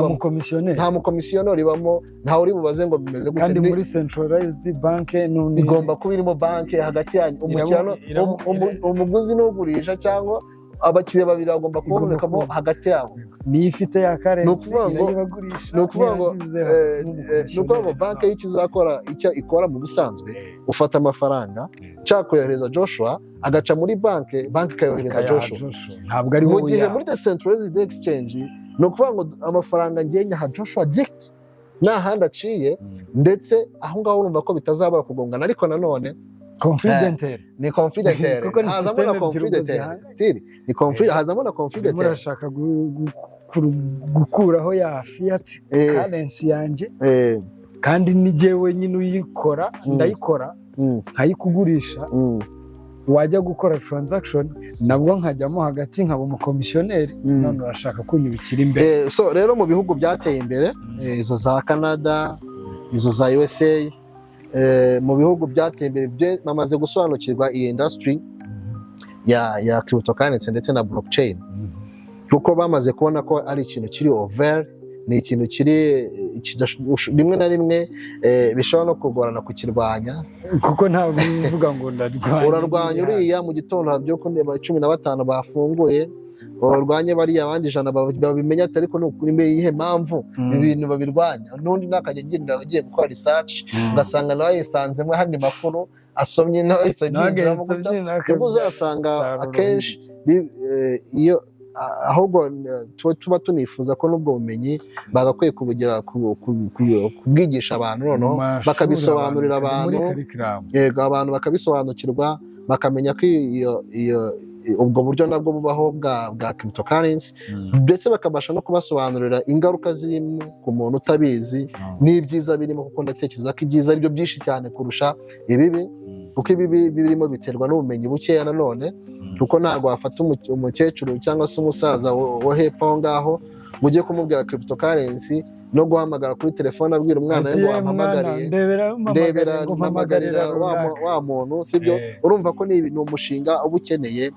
nta mukomisiyoneri ibamo, nta uri bubaze ngo bimeze gute. Kandi muri centralized bank igomba kuba irimo banki hagati yanyu, umuguzi n'ugurisha cyangwa abakiriya babiri bagomba kubonekamo hagati yabo. Ni ifite ya currency ni ukuvuga ngo banki y'ikizakora icyo ikora mu bisanzwe, ufata amafaranga nshaka kuyohereza Joshua agaca muri banki ikayohereza Joshua. Ntabwo ari mu gihe muri decentralized exchange ni ukuvuga ngo amafaranga ngiye nyaha Joshua direct nta handi aciye, ndetse aho ngaho urumva ko bitazabura kugongana. Ariko nanone ni confidential, hazamo na confidential still, ni confidential, hazamo na confidential. Murashaka gukuraho ya fiat currency yanjye, kandi ni jewe nyine uyikora, ndayikora nkayikugurisha, wajya gukora transaction nabwo nkajyamo hagati nkaba umukomisiyoneri, none urashaka kunyubikira imbere. So rero mu bihugu byateye imbere, izo za Canada, izo za USA, mu bihugu byateye imbere bamaze gusobanukirwa iyi industry ya cryptocurrency ndetse na blockchain, kuko bamaze kubona ko ari ikintu kiri over, ni ikintu kiri rimwe na rimwe bishobora no kugorana kukirwanya kuko ntabwo uvuga ngo ndarwanya urarwanya uriya mu gitondo habyuka 15 bafunguye urwanye bariya abandi 100 babimenya ariko ni iyihe mpamvu ibintu babirwanya n'undi nakajya agiye gukora research ugasanga nawe yisanzemo handi makuru asomye nawe yisangira mu uzasanga akenshi iyo ahubwo tuba tunifuza ko n'ubwo bumenyi bagakwiye kubugira kubwigisha abantu noneho bakabisobanurira abantu yego abantu bakabisobanukirwa bakamenya ko ubwo buryo nabwo bubaho bwa cryptocurrency ndetse bakabasha no kubasobanurira ingaruka zirimo ku muntu utabizi n'ibyiza birimo kuko ndatekereza ko ibyiza ari byo byinshi cyane kurusha ibibi kuko ibibi birimo biterwa n'ubumenyi bukeya nanone kuko ntabwo wafata umukecuru cyangwa se umusaza wo hepfo aho ngaho mujye kumubwira cryptocurrency no guhamagara kuri telefone abwira umwana we ngo wampamagariye ndebera mpamagarira wa muntu sibyo urumva ko ni umushinga uba ukeneye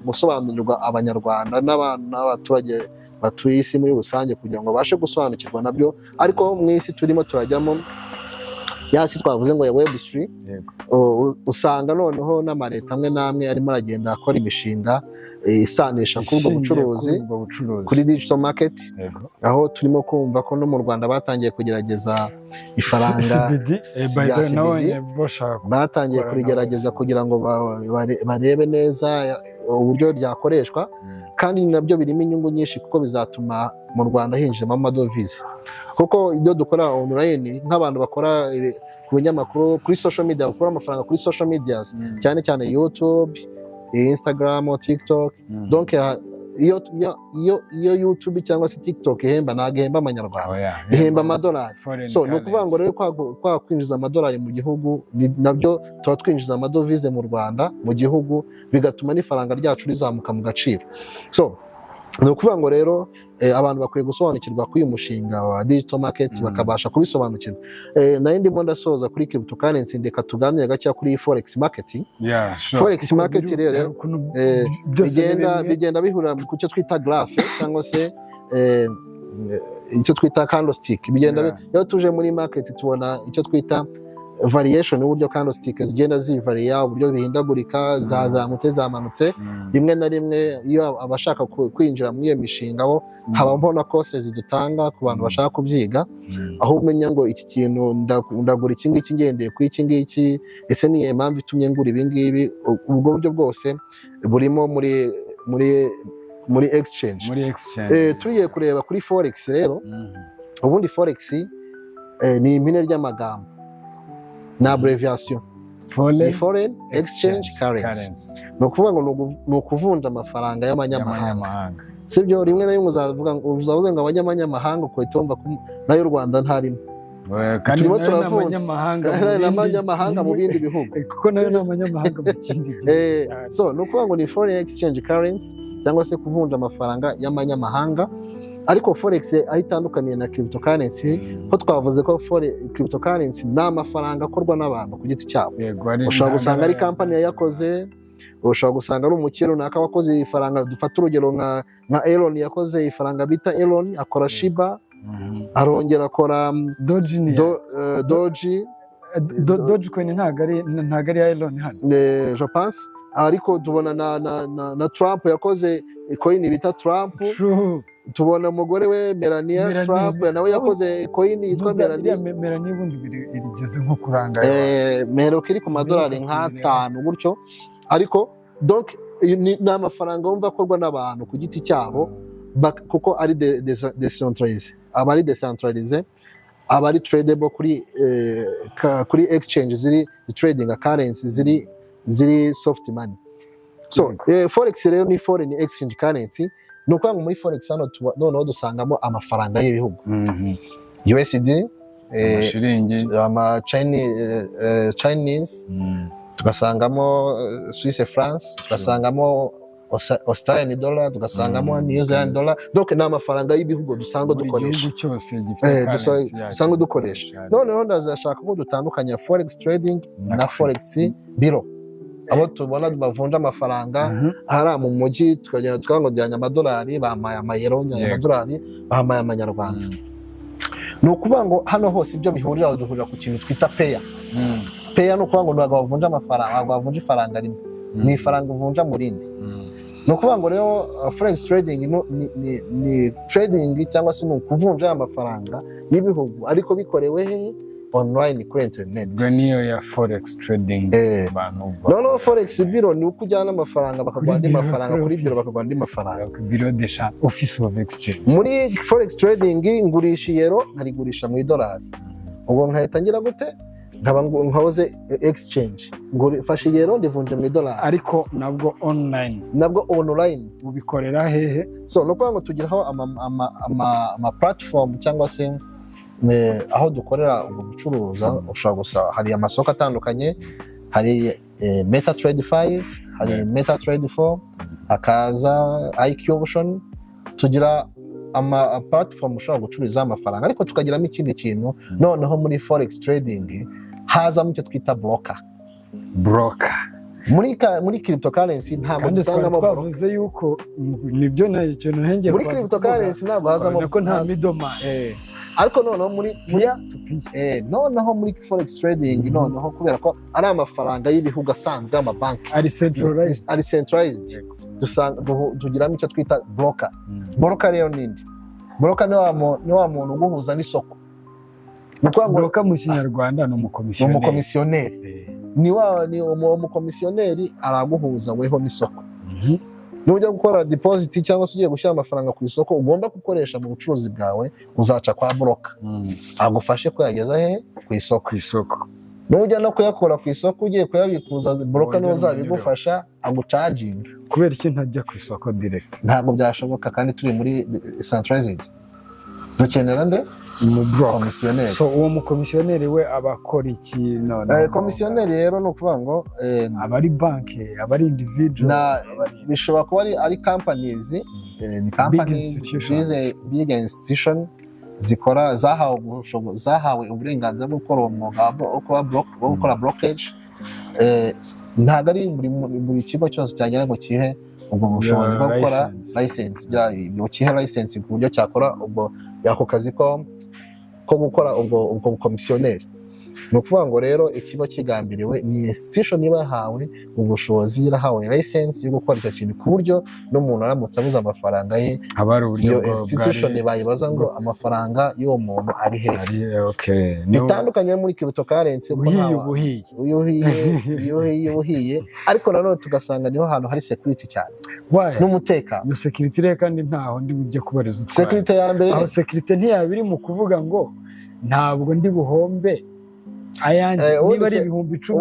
gusobanurirwa abanyarwanda n'abaturage batuye isi muri rusange kugira ngo babashe gusobanukirwa nabyo ariko mu isi turimo turajyamo yasi twavuze ngo ya web3 usanga noneho n'amareta amwe n'amwe arimo aragenda akora imishinga isanisha kubwo bucuruzi kuri digital market aho turimo kumva ko no mu Rwanda batangiye kugerageza ifaranga ya CBD batangiye kurigerageza kugira ngo barebe neza uburyo ryakoreshwa kandi nabyo birimo inyungu nyinshi kuko bizatuma mu Rwanda hinjiramo amadovize kuko ibyo dukora online nk'abantu bakora ku binyamakuru kuri social media bakora amafaranga kuri social media cyane cyane YouTube, Instagram, TikTok donc iyo YouTube cyangwa se TikTok ihemba ntabwo ihemba amanyarwanda ihemba amadolari so ni ukuvuga ngo rero kwa kwinjiza amadolari mu gihugu nabyo tuba twinjiza amadovize mu Rwanda mu gihugu bigatuma n'ifaranga ryacu rizamuka mu gaciro so ni ukuvuga ngo rero abantu bakwiye gusobanukirwa kuri uyu mushinga wa digital market bakabasha kubisobanukirwa nayo ndimo ndasoza kuri cryptocurrency ndeka tuganire gake kuri forex marketing forex market rero bigenda bihura ku cyo twita graph cyangwa se icyo twita candlestick bigenda iyo tuje muri market tubona icyo twita variation uburyo candlestick zigenda zivariya uburyo bihindagurika zazamutse zamanutse rimwe na rimwe iyo abashaka kwinjira muri iyo mishinga bo habamo na courses zidutanga ku bantu bashaka kubyiga aho umenya ngo iki kintu ndagura iki ngiki ngendeye ku iki ngiki ese niye mpamvu itumye ngura ibi ngibi ubwo buryo bwose burimo muri exchange turiye kureba kuri forex rero ubundi forex ni impine ry'amagambo na abbreviation foreign exchange currency no kuvuga ngo no kuvunja amafaranga y'amanyamahanga sibyo rimwe na rimwe uzavuga ngo abanyamahanga uko itumva nayo Rwanda ntarimo kandi n'amanyamahanga mu bindi bihugu kuko nayo n'amanyamahanga mu kindi gihe so no kuvuga ngo ni foreign exchange currency cyangwa se kuvunja amafaranga y'amanyamahanga ariko forex aho itandukaniye na cryptocurrency ko twavuze ko cryptocurrency ni amafaranga akorwa n'abantu ku giti cyabo ushobora gusanga ari company yakoze ushobora gusanga ari umukire runaka wakoze ifaranga dufata urugero nka Elon yakoze ifaranga bita Elon akora Shiba arongera akora Dogecoin ntago ari Elon hano je pense ariko tubona na Trump yakoze coin bita Trump tubona umugore we Melania Trump nawe yakoze coin yitwa Melania ubundi irigeze nko kuranga mero kiri ku madolari nk'5 gutyo ariko donc ni amafaranga wumva akorwa n'abantu ku giti cyabo kuko ari decentralized abari decentralized abari tradable kuri exchange ziri trading currency ziri soft money so forex rero ni foreign exchange currency nuko muri forex hano noneho dusangamo amafaranga y'ibihugu USD ama Chinese tugasangamo Swiss francs tugasangamo Australian dollar tugasangamo New Zealand dollar donc ni amafaranga y'ibihugu dusanga dukoresha dusanga dukoresha noneho ndazashaka ko dutandukanya forex trading na forex bureau abo tubona bavunja amafaranga hariya mu mujyi tukagenda tukangodanya amadolari bamaye amayero amadolari bamaye amanyarwanda. Ni ukuvuga ngo hano hose ibyo bihurira duhurira ku kintu twita peya. Peya ni ukuvuga ngo ntabwo bavunja amafaranga, ntabwo bavunja ifaranga rimwe, ni ifaranga uvunja mu rindi. Ni ukuvuga ngo rero forex trading ni trading cyangwa se ni ukuvunja amafaranga y'ibihugu ariko bikorewe he online kuri internet. Niyo ya forex trading. No forex biro ni uko ujyana amafaranga bakaguha andi mafaranga, kuri biro bakaguha andi mafaranga. Biro de change, office of exchange. Muri forex trading ngurisha iyero nkarigurisha mu idolari, ubwo nkahita ngira gute nkaba nkahoze exchange ngufashe iyero ndivunje mu idolari, ariko nabwo online ubikorera hehe. So no kuvuga ngo tugiraho ama platform cyangwa se aho dukorera ubwo gucuruza. Ushobora gusa hari amasoko atandukanye, hari MetaTrader 5, hari MetaTrader 4, hakaza IQ Option. Tugira ama platform ushobora gucururiza amafaranga, ariko tukagiramo ikindi kintu noneho muri forex trading haza mu cyo twita broker. Muri cryptocurrency ntabwo dusangamo broker. Twavuze yuko nibyo nta kintu ntengeye muri cryptocurrency ntabwo hazamo ko nta middleman. Ariko noneho muri forex trading noneho kubera ko ari amafaranga y'ibihugu asanzwe amabanki ari centralized tugiramo icyo twita broker. Broker rero nindi broker ni wa muntu uguhuza n'isoko. Broker mu Kinyarwanda ni umukomisiyoneri. Ni umukomisiyoneri araguhuza weho n'isoko. Nujya gukora deposit cyangwa se ugiye gushyira amafaranga ku isoko ugomba gukoresha mu bucuruzi bwawe, uzaca kwa broker agufashe kuyageza he ku isoko. Nujya no kuyakora ku isoko ugiye kuyabikuza, broker niwe uzabigufasha agucharging. Kubera iki ntajya ku isoko direct? Ntabwo byashoboka kandi turi muri centralized. Dukenera nde komisiyoneri. So uwo mukomisiyoneri we abakora iki none? Komisiyoneri rero ni ukuvuga ngo abari banki, abari individual, bishobora kuba ari companies, ni companies, big institution zikora zahawe uburenganzira bwo gukora umwuga wo gukora brokerage. Ntabwo ari buri kigo cyose cyagera ngo kihe ubwo bushobozi bwo gukora license, kihe license ku buryo cyakora ubwo yako kazi ko gukora ubwo komisiyoneri. Ni ukuvuga ngo rero ikiba kigambiriwe ni institution iba yahawe ubushobozi, yarahawe license yo gukora icyo kintu ku buryo n'umuntu aramutse abuze amafaranga ye iyo institution bayibaza ngo amafaranga y'uwo muntu ari hehe. Bitandukanye muri cryptocurrency uhiye ariko nanone tugasanga niho hantu hari security cyane n'umutekano. Iyo security rero kandi ntaho ndi bujye kubariza utwaye. Security ya mbere aho security ntiyabiri mu kuvuga ngo ntabwo ndi buhombe ayanjye niba ari ibihumbi 10.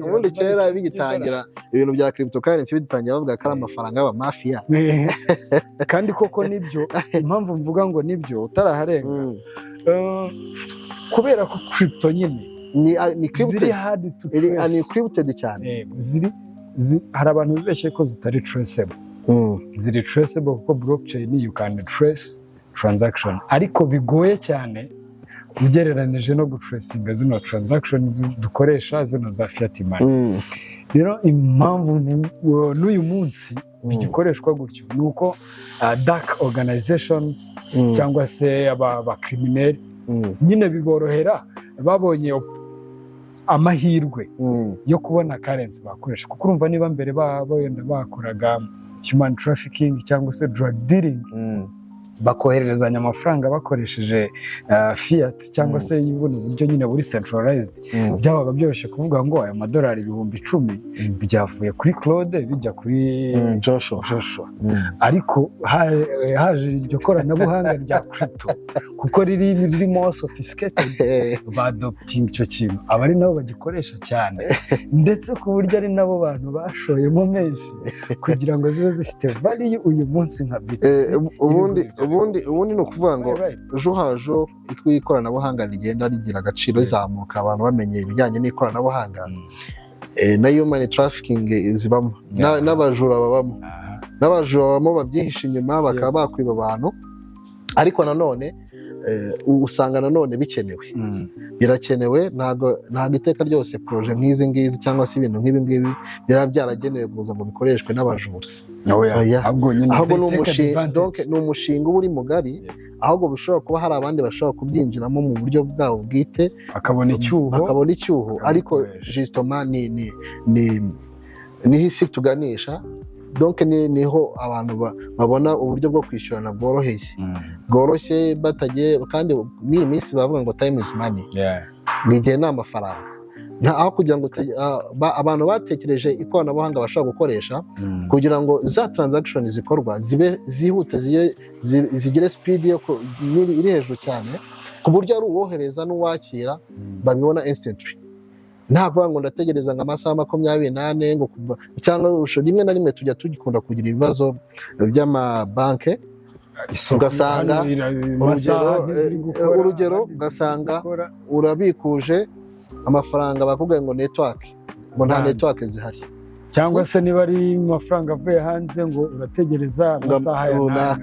Ubundi kera bigitangira ibintu bya cryptocurrency bigitangira bavuga ko ari amafaranga y'abamafia. Kandi koko nibyo, impamvu mvuga ngo nibyo utaraharenga kubera ko crypto nyine ni ziri hard to trace, ni encrypted cyane. Hari abantu bibeshye ko zitari traceable. Ziri traceable kuko blockchain you can trace transaction, ariko bigoye cyane ugereranije no gutracinga zino transactions dukoresha zino za fiat money. Rero impamvu n'uyu munsi bigikoreshwa gutyo ni uko dark organizations cyangwa se aba criminal nyine biborohera, babonye amahirwe yo kubona currency bakoresha. Kuko urumva niba mbere wenda bakoraga human trafficking cyangwa se drug dealing, bakohererezanya amafaranga bakoresheje fiat cyangwa se y'ubundi buryo nyine buri centralized, byabaga byoroshye kuvuga ngo aya madolari 10,000 byavuye kuri Claude bijya kuri Joshua. Ariko haje iryo koranabuhanga rya crypto kuko riri more sophisticated, badopting icyo kintu abari nabo bagikoresha cyane, ndetse ku buryo ari nabo bantu bashoyemo menshi kugira ngo zibe zifite value uyu munsi nka BTC. ubundi ni ukuvuga ngo ejo hajo ikoranabuhanga rigenda rigira agaciro rizamuka, abantu bamenye ibijyanye n'ikoranabuhanga, na human trafficking zibamo, n'abajura babamo babyihisha inyuma bakaba bakwiba abantu. Ariko nanone usanga nanone bikenewe. Birakenewe, ntabwo iteka ryose projet nk'izi ngizi cyangwa se ibintu nk'ibi ngibi biba byaragenewe kuza ngo bikoreshwe n'abajura. Ahubwo ni umushinga uba uri mugari, ahubwo bishobora kuba hari abandi bashobora kubyinjiramo mu buryo bwabo bwite bakabona icyuho, ariko justement niho isi tuganisha. Donc niho abantu babona uburyo bwo kwishyurana bworoshye batagiye, kandi n'iyi minsi bavuga ngo time is money, ni igihe ni amafaranga. Aho kugira ngo abantu batekereje ikoranabuhanga bashobora gukoresha kugira ngo za transaction zikorwa zibe zihute, zigire speed iri hejuru cyane, ku buryo ari uwohereza n'uwakira babibona instantly. Ntabwo ngo ndategereza ngo amasaha 24 ngo cyangwa rimwe na rimwe tujya tugikunda kugira ibibazo by'amabanke, ugasanga urugero ugasanga urabikuje amafaranga bakubwiye ngo network, ngo nta network zihari, cyangwa se niba ari amafaranga avuye hanze ngo urategereza amasaha ya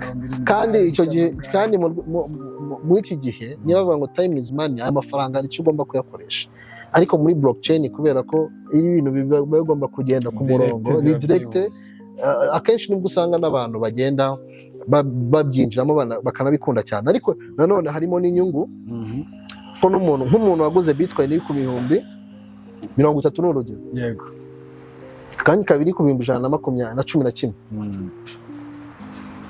kandi icyo gihe, kandi muri iki gihe niba bavuga ngo time is money, aya mafaranga nicyo ugomba kuyakoresha. Ariko muri blockchain kubera ko ibintu bigomba kugenda ku murongo ni direct, akenshi nibwo usanga n'abantu bagenda babyinjiramo bakanabikunda cyane. Ariko nanone harimo n'inyungu ko nk'umuntu waguze bitcoin iri ku bihumbi 30 n'urugero, yego, kandi kabiri ku bihumbi 111,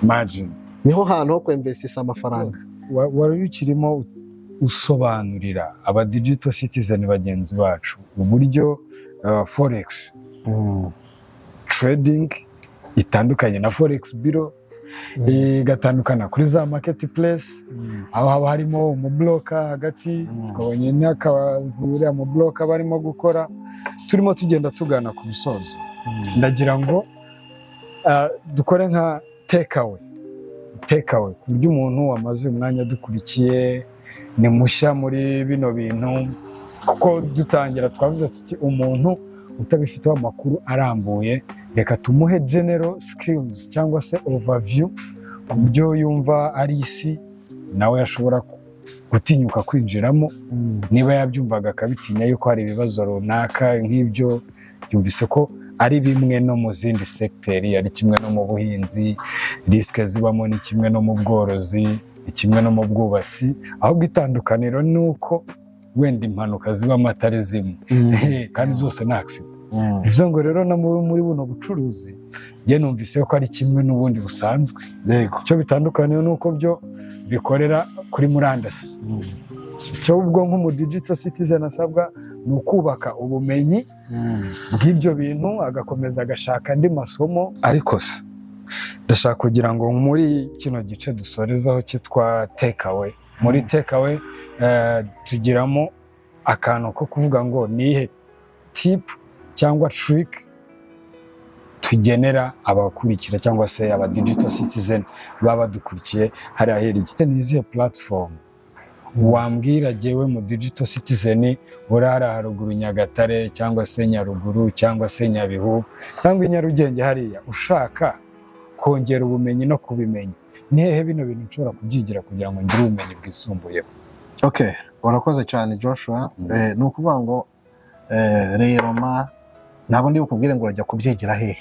margin niho hantu ho kwinvestisa amafaranga. Wari ukirimo usobanurira aba digital citizen bagenzi bacu uburyo forex trading itandukanye na forex bureau, igatandukana kuri za marketplace, aho haba harimo umubloka hagati. Twabonye n'akazi uriya mubloka barimo gukora. Turimo tugenda tugana ku musozo, ndagira ngo dukore nka takeaway ku buryo umuntu wamaze umwanya dukurikiye, ni mushya muri bino bintu, kuko dutangira twavuze tuti umuntu utabifiteho amakuru arambuye, reka tumuhe general skills cyangwa se overview, uburyo yumva ari isi nawe yashobora gutinyuka kwinjiramo. Niba yabyumvaga akabitinya yuko hari ibibazo runaka nk'ibyo, yumvise ko ari bimwe no mu zindi sekiteri, ari kimwe no mu buhinzi, risike zibamo ni kimwe no mu bworozi, ni kimwe no mu bwubatsi, ahubwo itandukaniro ni uko wenda impanuka zibamo atari zimwe kandi zose ni accident. Bivuze ngo rero no muri buno bucuruzi njye numvise ko ari kimwe n'ubundi busanzwe. Icyo bitandukaniye ni uko byo bikorera kuri murandasi. Icyo ubwo nk'umu digital citizen asabwa ni ukubaka ubumenyi bw'ibyo bintu, agakomeza agashaka andi masomo. Ariko se ndashaka kugira ngo muri kino gice dusorezaho cyitwa takeaway, muri takeaway tugiramo akantu ko kuvuga ngo nihe tip cyangwa trick tugenera abakurikira cyangwa se aba digital citizen baba dukurikiye hari ahereye. Ni izihe platform wambwira jewe mu digital citizen urara haruguru Nyagatare cyangwa se Nyaruguru cyangwa se Nyabihu cyangwa Nyarugenge hariya, ushaka kongera ubumenyi no kubimenya, ni hehe bino bintu nshobora kubyigira kugira ngo ngire ubumenyi bwisumbuyeho? Okay, urakoze cyane Joshua. Ni ukuvuga ngo rero ntabwo ndi bukubwire ngo urajya kubyigira hehe.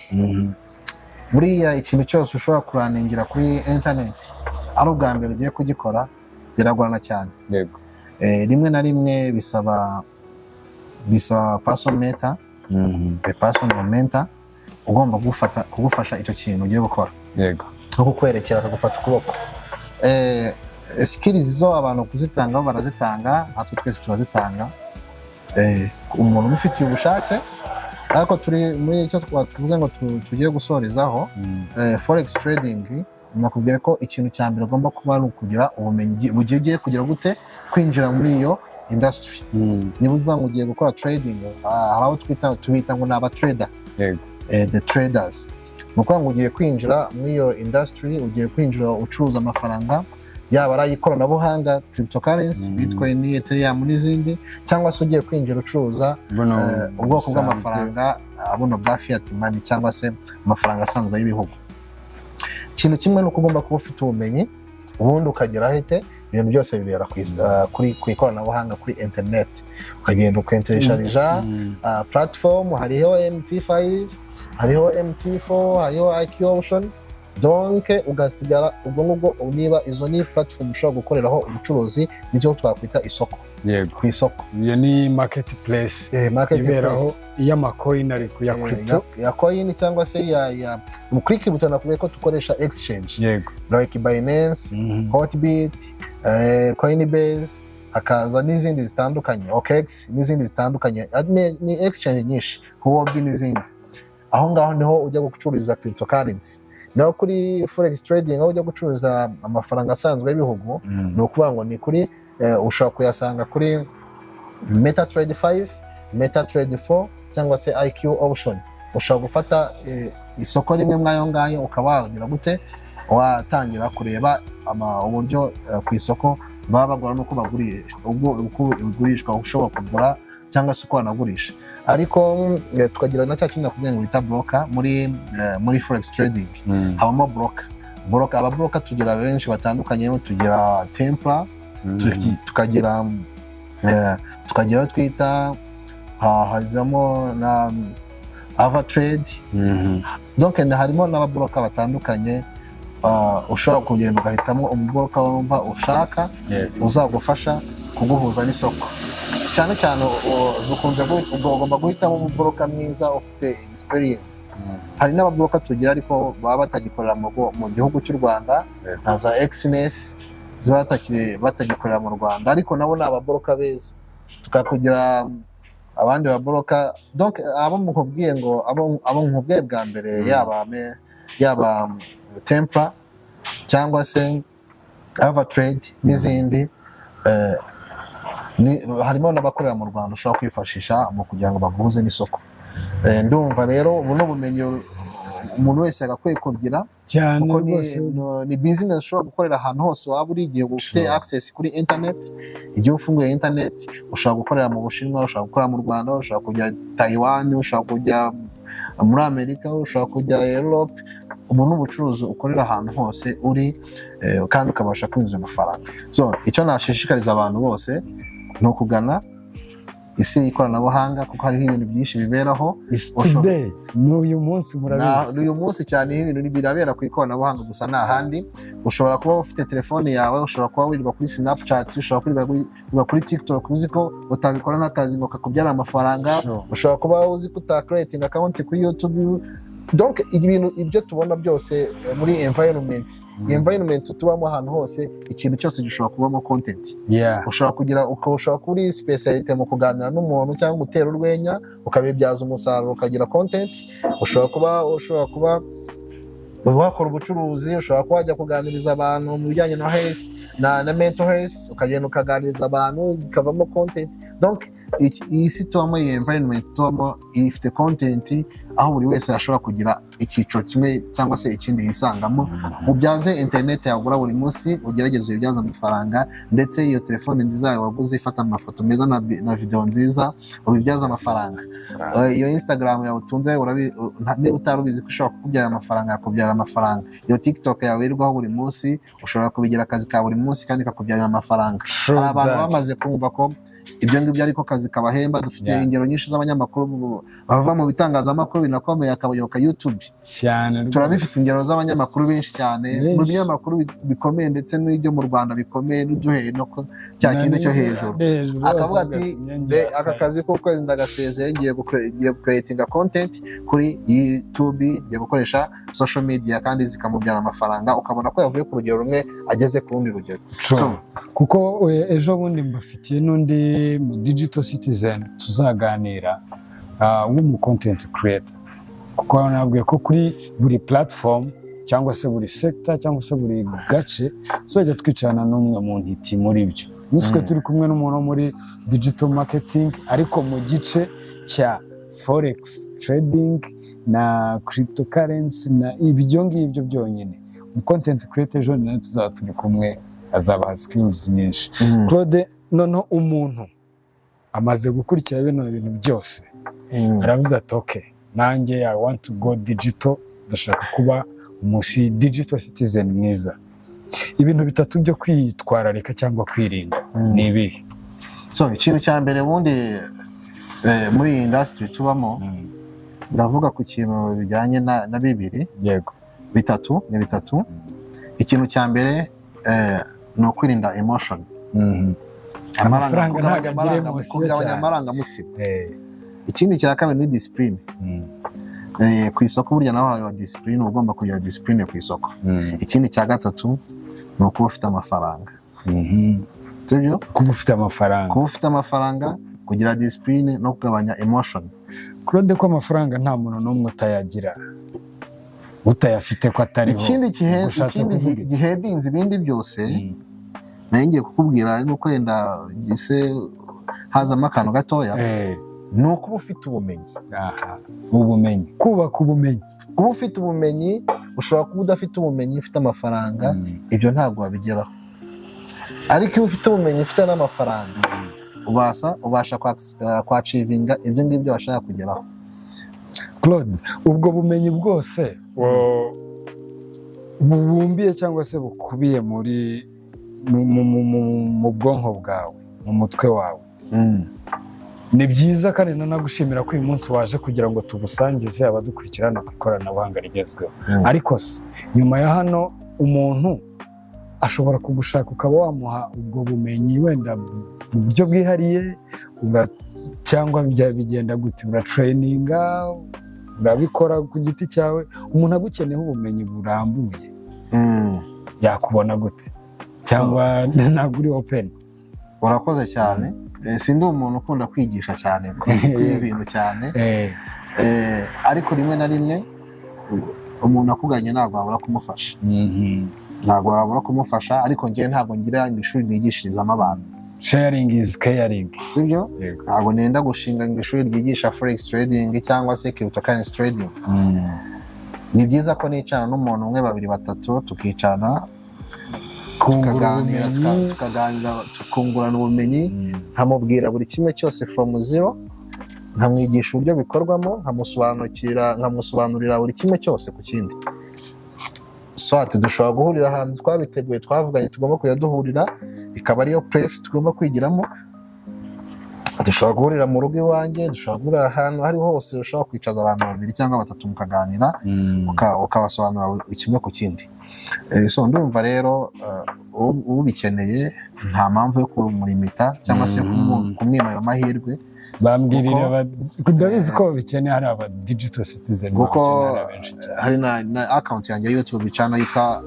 Buriya ikintu cyose ushobora kuraningira kuri internet ari ubwa mbere ugiye kugikora biragorana cyane. Yego. Rimwe na rimwe bisaba personal mentor, personal mentor ugomba kugufasha icyo kintu ugiye gukora. Yego. No kukwerekera akagufata ukuboko. Skills zo abantu kuzitanga barazitanga, natwe twese turazitanga. Umuntu ufitiye ubushake, ariko turi muri icyo twavuze ngo tugiye gusorezaho forex trading. Nakubwiye ko ikintu cya mbere ugomba kuba ari ukugira ubumenyi mu gihe ugiye kugira gute kwinjira muri iyo industry. Niba uvuga ngo ugiye gukora trading, aho tubita ngo ni aba trader, the traders. Nuko ngo ugiye kwinjira muri iyo industry, ugiye kwinjira ucuruza amafaranga, yaba ari ikoranabuhanga, cryptocurrency, Bitcoin, Ethereum n'izindi, cyangwa se ugiye kwinjira ucuruza ubwoko bw'amafaranga buno bwa fiat money cyangwa se amafaranga asanzwe y'ibihugu. Ikintu kimwe nuko ugomba kuba ufite ubumenyi ubundi ukagera hete ibintu byose bibera ku ikoranabuhanga kuri internet ukagenda ukenteresharija platform hariho MT5 hariho MT4 hariho IQ Option donc ugasigara ubwo nubwo niba izo ni platform ushobora gukoreraho ubucuruzi nicyo twakwita isoko ku isoko iyo ni marketplace iberaho y'amacoin ariko ya crypto ya coin cyangwa se ya mu click button nakubwiye ko dukoresha exchange like Binance Hotbit Coinbase akaza n'izindi zitandukanye OKX n'izindi zitandukanye ni exchange nyinshi Huobi n'izindi aho ngaho niho ujya gucururiza cryptocurrency naho kuri forex trading aho ujya gucuruza amafaranga asanzwe y'ibihugu ni ukuvuga ngo ni kuri ushobora kuyasanga kuri MetaTrader 5 MetaTrader 4 cyangwa se IQ Option ushobora gufata isoko rimwe mwayo ngayo ukaba wagira gute watangira kureba uburyo ku isoko baba bagura nuko bagurisha uko bigurishwa ushobora kugura cyangwa se uko wanagurisha ariko tukagira na cya kintu nakubwiye ngo bita broker muri forex trading habamo broker aba broker tugira benshi batandukanye tugira Templar tukagira twita hazamo na Avatrade donc harimo n'ababroker batandukanye ushobora kugenda ugahitamo umubroker wumva ushaka uzagufasha kuguhuza n'isoko cyane cyane dukunze ugomba guhitamo umubroker mwiza ufite experience hari n'ababroker tugira ariko baba batagikorera mu gihugu cy'u Rwanda na za Exness ziba batagikorera mu Rwanda ariko nabo ni ababroker beza tukakugira abandi babroker donc abo mukubwiye ngo abo nkubwiye bwa mbere yaba Templar cyangwa se Avatrade n'izindi harimo n'abakorera mu Rwanda ushobora kwifashisha mu kugira ngo baguhuze n'isoko ndumva rero ubu n'ubumenyi umuntu wese agakwiye kugira cyane ni business ushobora gukorera ahantu hose waba uri igihe ufite access kuri internet igihe ufunguye internet ushobora gukorera mu Bushinwa ushobora gukorera mu Rwanda ushobora kujya Taiwan ushobora kujya muri Amerika ushobora kujya Europe ubu n'ubucuruzi ukorera ahantu hose uri kandi ukabasha kwinjiza amafaranga so icyo nashishikariza abantu bose ni ukugana isi y'ikoranabuhanga kuko hariho ibintu byinshi biberaho n'uyu munsi murabizi n'uyu munsi cyane ibintu birabera ku ikoranabuhanga gusa nta handi ushobora kuba ufite telefone yawe ushobora kuba wirirwa kuri Snapchat ushobora kwirirwa kuri TikTok uzi ko utabikora nk'akazi ngo kakubyara amafaranga ushobora kuba uzi ko utakreating account kuri YouTube donc ibyo tubona byose muri environment tubamo ahantu hose ikintu cyose gishobora kubamo content ushobora kuri speciality mu kuganira n'umuntu cyangwa gutera urwenya ukabibyaza umusaruro ukagira content ushobora kuba wakora ubucuruzi ushobora kuba wajya kuganiriza abantu mu bijyanye na health na mental health ukagenda ukaganiriza abantu bikavamo content donc iyi si tubamo iyi environment tubamo ifite content aho buri wese ashobora kugira icyiciro kimwe cyangwa se ikindi yisangamo ubyaze internet yagura buri munsi ugerageze ibyaza amafaranga ndetse iyo telefone nziza yawe waguze ifata amafoto meza na video nziza ubibyaza amafaranga iyo Instagram yawe utunze utarubizi ko ushobora kukubyara amafaranga yakubyara amafaranga iyo TikTok yawe irwaho buri munsi ushobora kubigira akazi ka buri munsi kandi kakubyarira amafaranga abantu bamaze kumva ko ibyo ngibyo ariko kazi kabahemba dufite ingero nyinshi z'abanyamakuru bava mu bitangazamakuru binakomeye akabayoka YouTube cyane turabifite ingero z'abanyamakuru benshi cyane mu binyamakuru bikomeye ndetse n'ibyo mu Rwanda bikomeye n'uduheye no cya kindi cyo hejuru akavuga ati aka kazi ko kwezi ndagasezeye ngiye creating content kuri YouTube ngiye gukoresha social media kandi zikamubyara amafaranga ukabona ko yavuye ku rugero rumwe ageze ku rundi rugero kuko ejo bundi mbafitiye n'undi mu digital citizen tuzaganira w'umu content creator kuko nabwiye ko kuri buri platform cyangwa se buri sector cyangwa se buri gace tuzajya twicarana n'umwe mu ntiti muri byo nuswe turi kumwe n'umuntu muri digital marketing ariko mu gice cya forex trading na cryptocurrency na ibyo ngibyo byonyine mu content creator ejo nawe tuzaba turi kumwe azabaha skills nyinshi Claude noneho umuntu amaze gukurikira bino bintu byose aravuze ati okay nanjye I want to go digital ndashaka kuba umushi digital citizen mwiza ibintu bitatu byo kwitwararika cyangwa kwirinda ni ibihe? So ikintu cya mbere ubundi muri iyi industry tubamo ndavuga ku kintu bijyanye na bibiri. Yego. Bitatu. Ikintu cya mbere ni ukwirinda emotion. Amafaranga ntabwo agira emotion cyane. Amarangamutima. Ikindi cya kabiri ni discipline. Ku isoko burya naho haba discipline, ugomba kugira discipline ku isoko. Ikindi cya gatatu ni ukuba ufite amafaranga. Sibyo? Kuba ufite amafaranga, kugira discipline no kugabanya emotion. Claude, ko amafaranga nta muntu n'umwe utayagira, utayafite ko atariho. Ikindi gihedinze ibindi byose nayo ngiye kukubwira ni uko yenda gise hazamo akantu gatoya, ni ukuba ufite ubumenyi. Ubumenyi, kubaka ubumenyi. Kuba ufite ubumenyi, ushobora kuba udafite ubumenyi ufite amafaranga, ibyo ntabwo wabigeraho. Ariko iyo ufite ubumenyi ufite n'amafaranga, ubasha kwacivinga ibyo ngibyo washaka kugeraho. Claude, ubwo bumenyi bwose bubumbiye cyangwa se bukubiye mu bwonko bwawe, mu mutwe wawe, ni byiza kandi nanagushimira ko uyu munsi waje kugira ngo tugusangize abadukurikirana ku ikoranabuhanga rigezweho. Ariko se nyuma ya hano umuntu ashobora kugushaka ukaba wamuha ubwo bumenyi wenda mu buryo bwihariye, cyangwa bigenda gute? Uratraininga, urabikora ku giti cyawe? Umuntu agukeneyeho ubumenyi burambuye yakubona gute? Cyangwa ntabwo uri open? Urakoze cyane. Sindi umuntu ukunda kwigisha cyane ibintu cyane, ariko rimwe na rimwe umuntu akuganye ntabwo wabura kumufasha. Ariko njyewe ntabwo ngira ishuri nigishirizamo abantu. Sharing is caring. Sibyo? Ntabwo nenda gushinga ishuri ryigisha forex trading cyangwa se cryptocurrency trading. Ni byiza ko nicarana n'umuntu umwe, babiri, batatu, tukicarana tukaganira, tukungurana ubumenyi, nkamubwira buri kimwe cyose from zero, nkamwigisha uburyo bikorwamo, nkamusobanurira buri kimwe cyose ku kindi. Dushobora guhurira ahantu twabiteguye, twavuganye tugomba kujya duhurira, ikaba ariyo press tugomba kwigiramo. Dushobora guhurira mu rugo iwanjye, dushobora guhurira ahantu ari hose, ushobora kwicaza abantu babiri cyangwa batatu mukaganira, ukabasobanurira kimwe ku kindi. So ndumva rero ubikeneye nta mpamvu yo kumulimita cyangwa se kumwima ayo mahirwe. Bambwirira ndabizi ko bikeneye hari aba digital citizen, kuko hari na account yanjye YouTube channel yitwa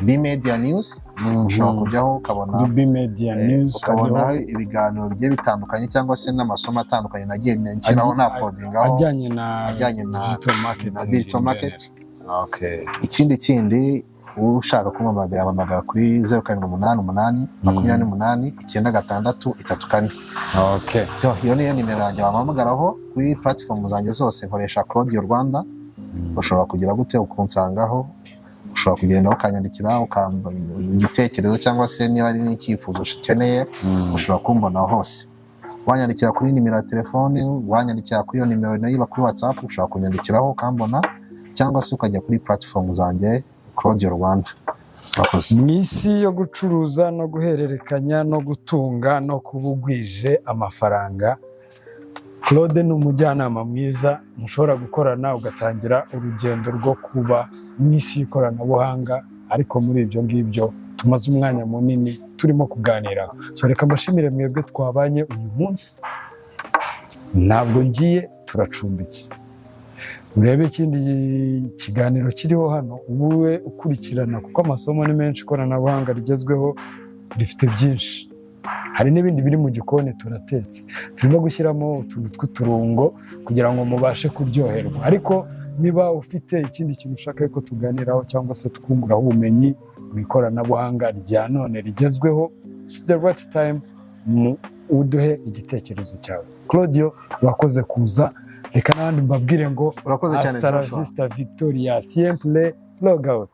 B-Media News. Ushobora kujyaho ukabona B-Media News, ukabona ibiganiro bigiye bitandukanye cyangwa se n'amasomo atandukanye nagiye nshyiraho na uploadingaho ajyanye na digital market. Okay. Ikindi ushaka kumamagara kuri 0788 28 986 34. Okay. So iyo niyo nimero yanjye wamamagaraho. Kuri platform zanjye zose nkoresha Claude Rwanda. Ushobora kugira gute ukunsangaho, ushobora kugenda ukanyandikira ukamba igitekerezo cyangwa se niba ari n'icyifuzo ukeneye, ushobora kumbona hose. Wanyandikira kuri nimero ya telefone, wanyandikira kuri iyo nimero nayo kuri WhatsApp, ushobora kunyandikiraho ukambona, cyangwa se ukajya kuri platform zanjye Claude Rwanda. Mu isi yo gucuruza no guhererekanya no gutunga no kubugwije amafaranga, Claude ni umujyanama mwiza mushobora gukorana ugatangira urugendo rwo kuba mu isi y'ikoranabuhanga. Ariko muri ibyo ngibyo tumaze umwanya munini turimo kuganiraho. So reka mbashimire mwebwe twabanye uyu munsi. Ntabwo ngiye, turacumbitse. Urebe ikindi kiganiro kiriho hano ubuwe ukurikirana, kuko amasomo ni menshi. Ikoranabuhanga rigezweho rifite byinshi. Hari n'ibindi biri mu gikoni turatetse, turimo gushyiramo utuntu tw'uturungo kugira ngo mubashe kuryoherwa. Ariko niba ufite ikindi kintu ushaka ko tuganiraho cyangwa se tukunguraho ubumenyi mu ikoranabuhanga rya none rigezweho, it's the right time uduhe igitekerezo cyawe. Claudio, urakoze kuza. Reka n'abandi mbabwire ngo urakoze cyane. Hasta la vista Victoria, siempre log out.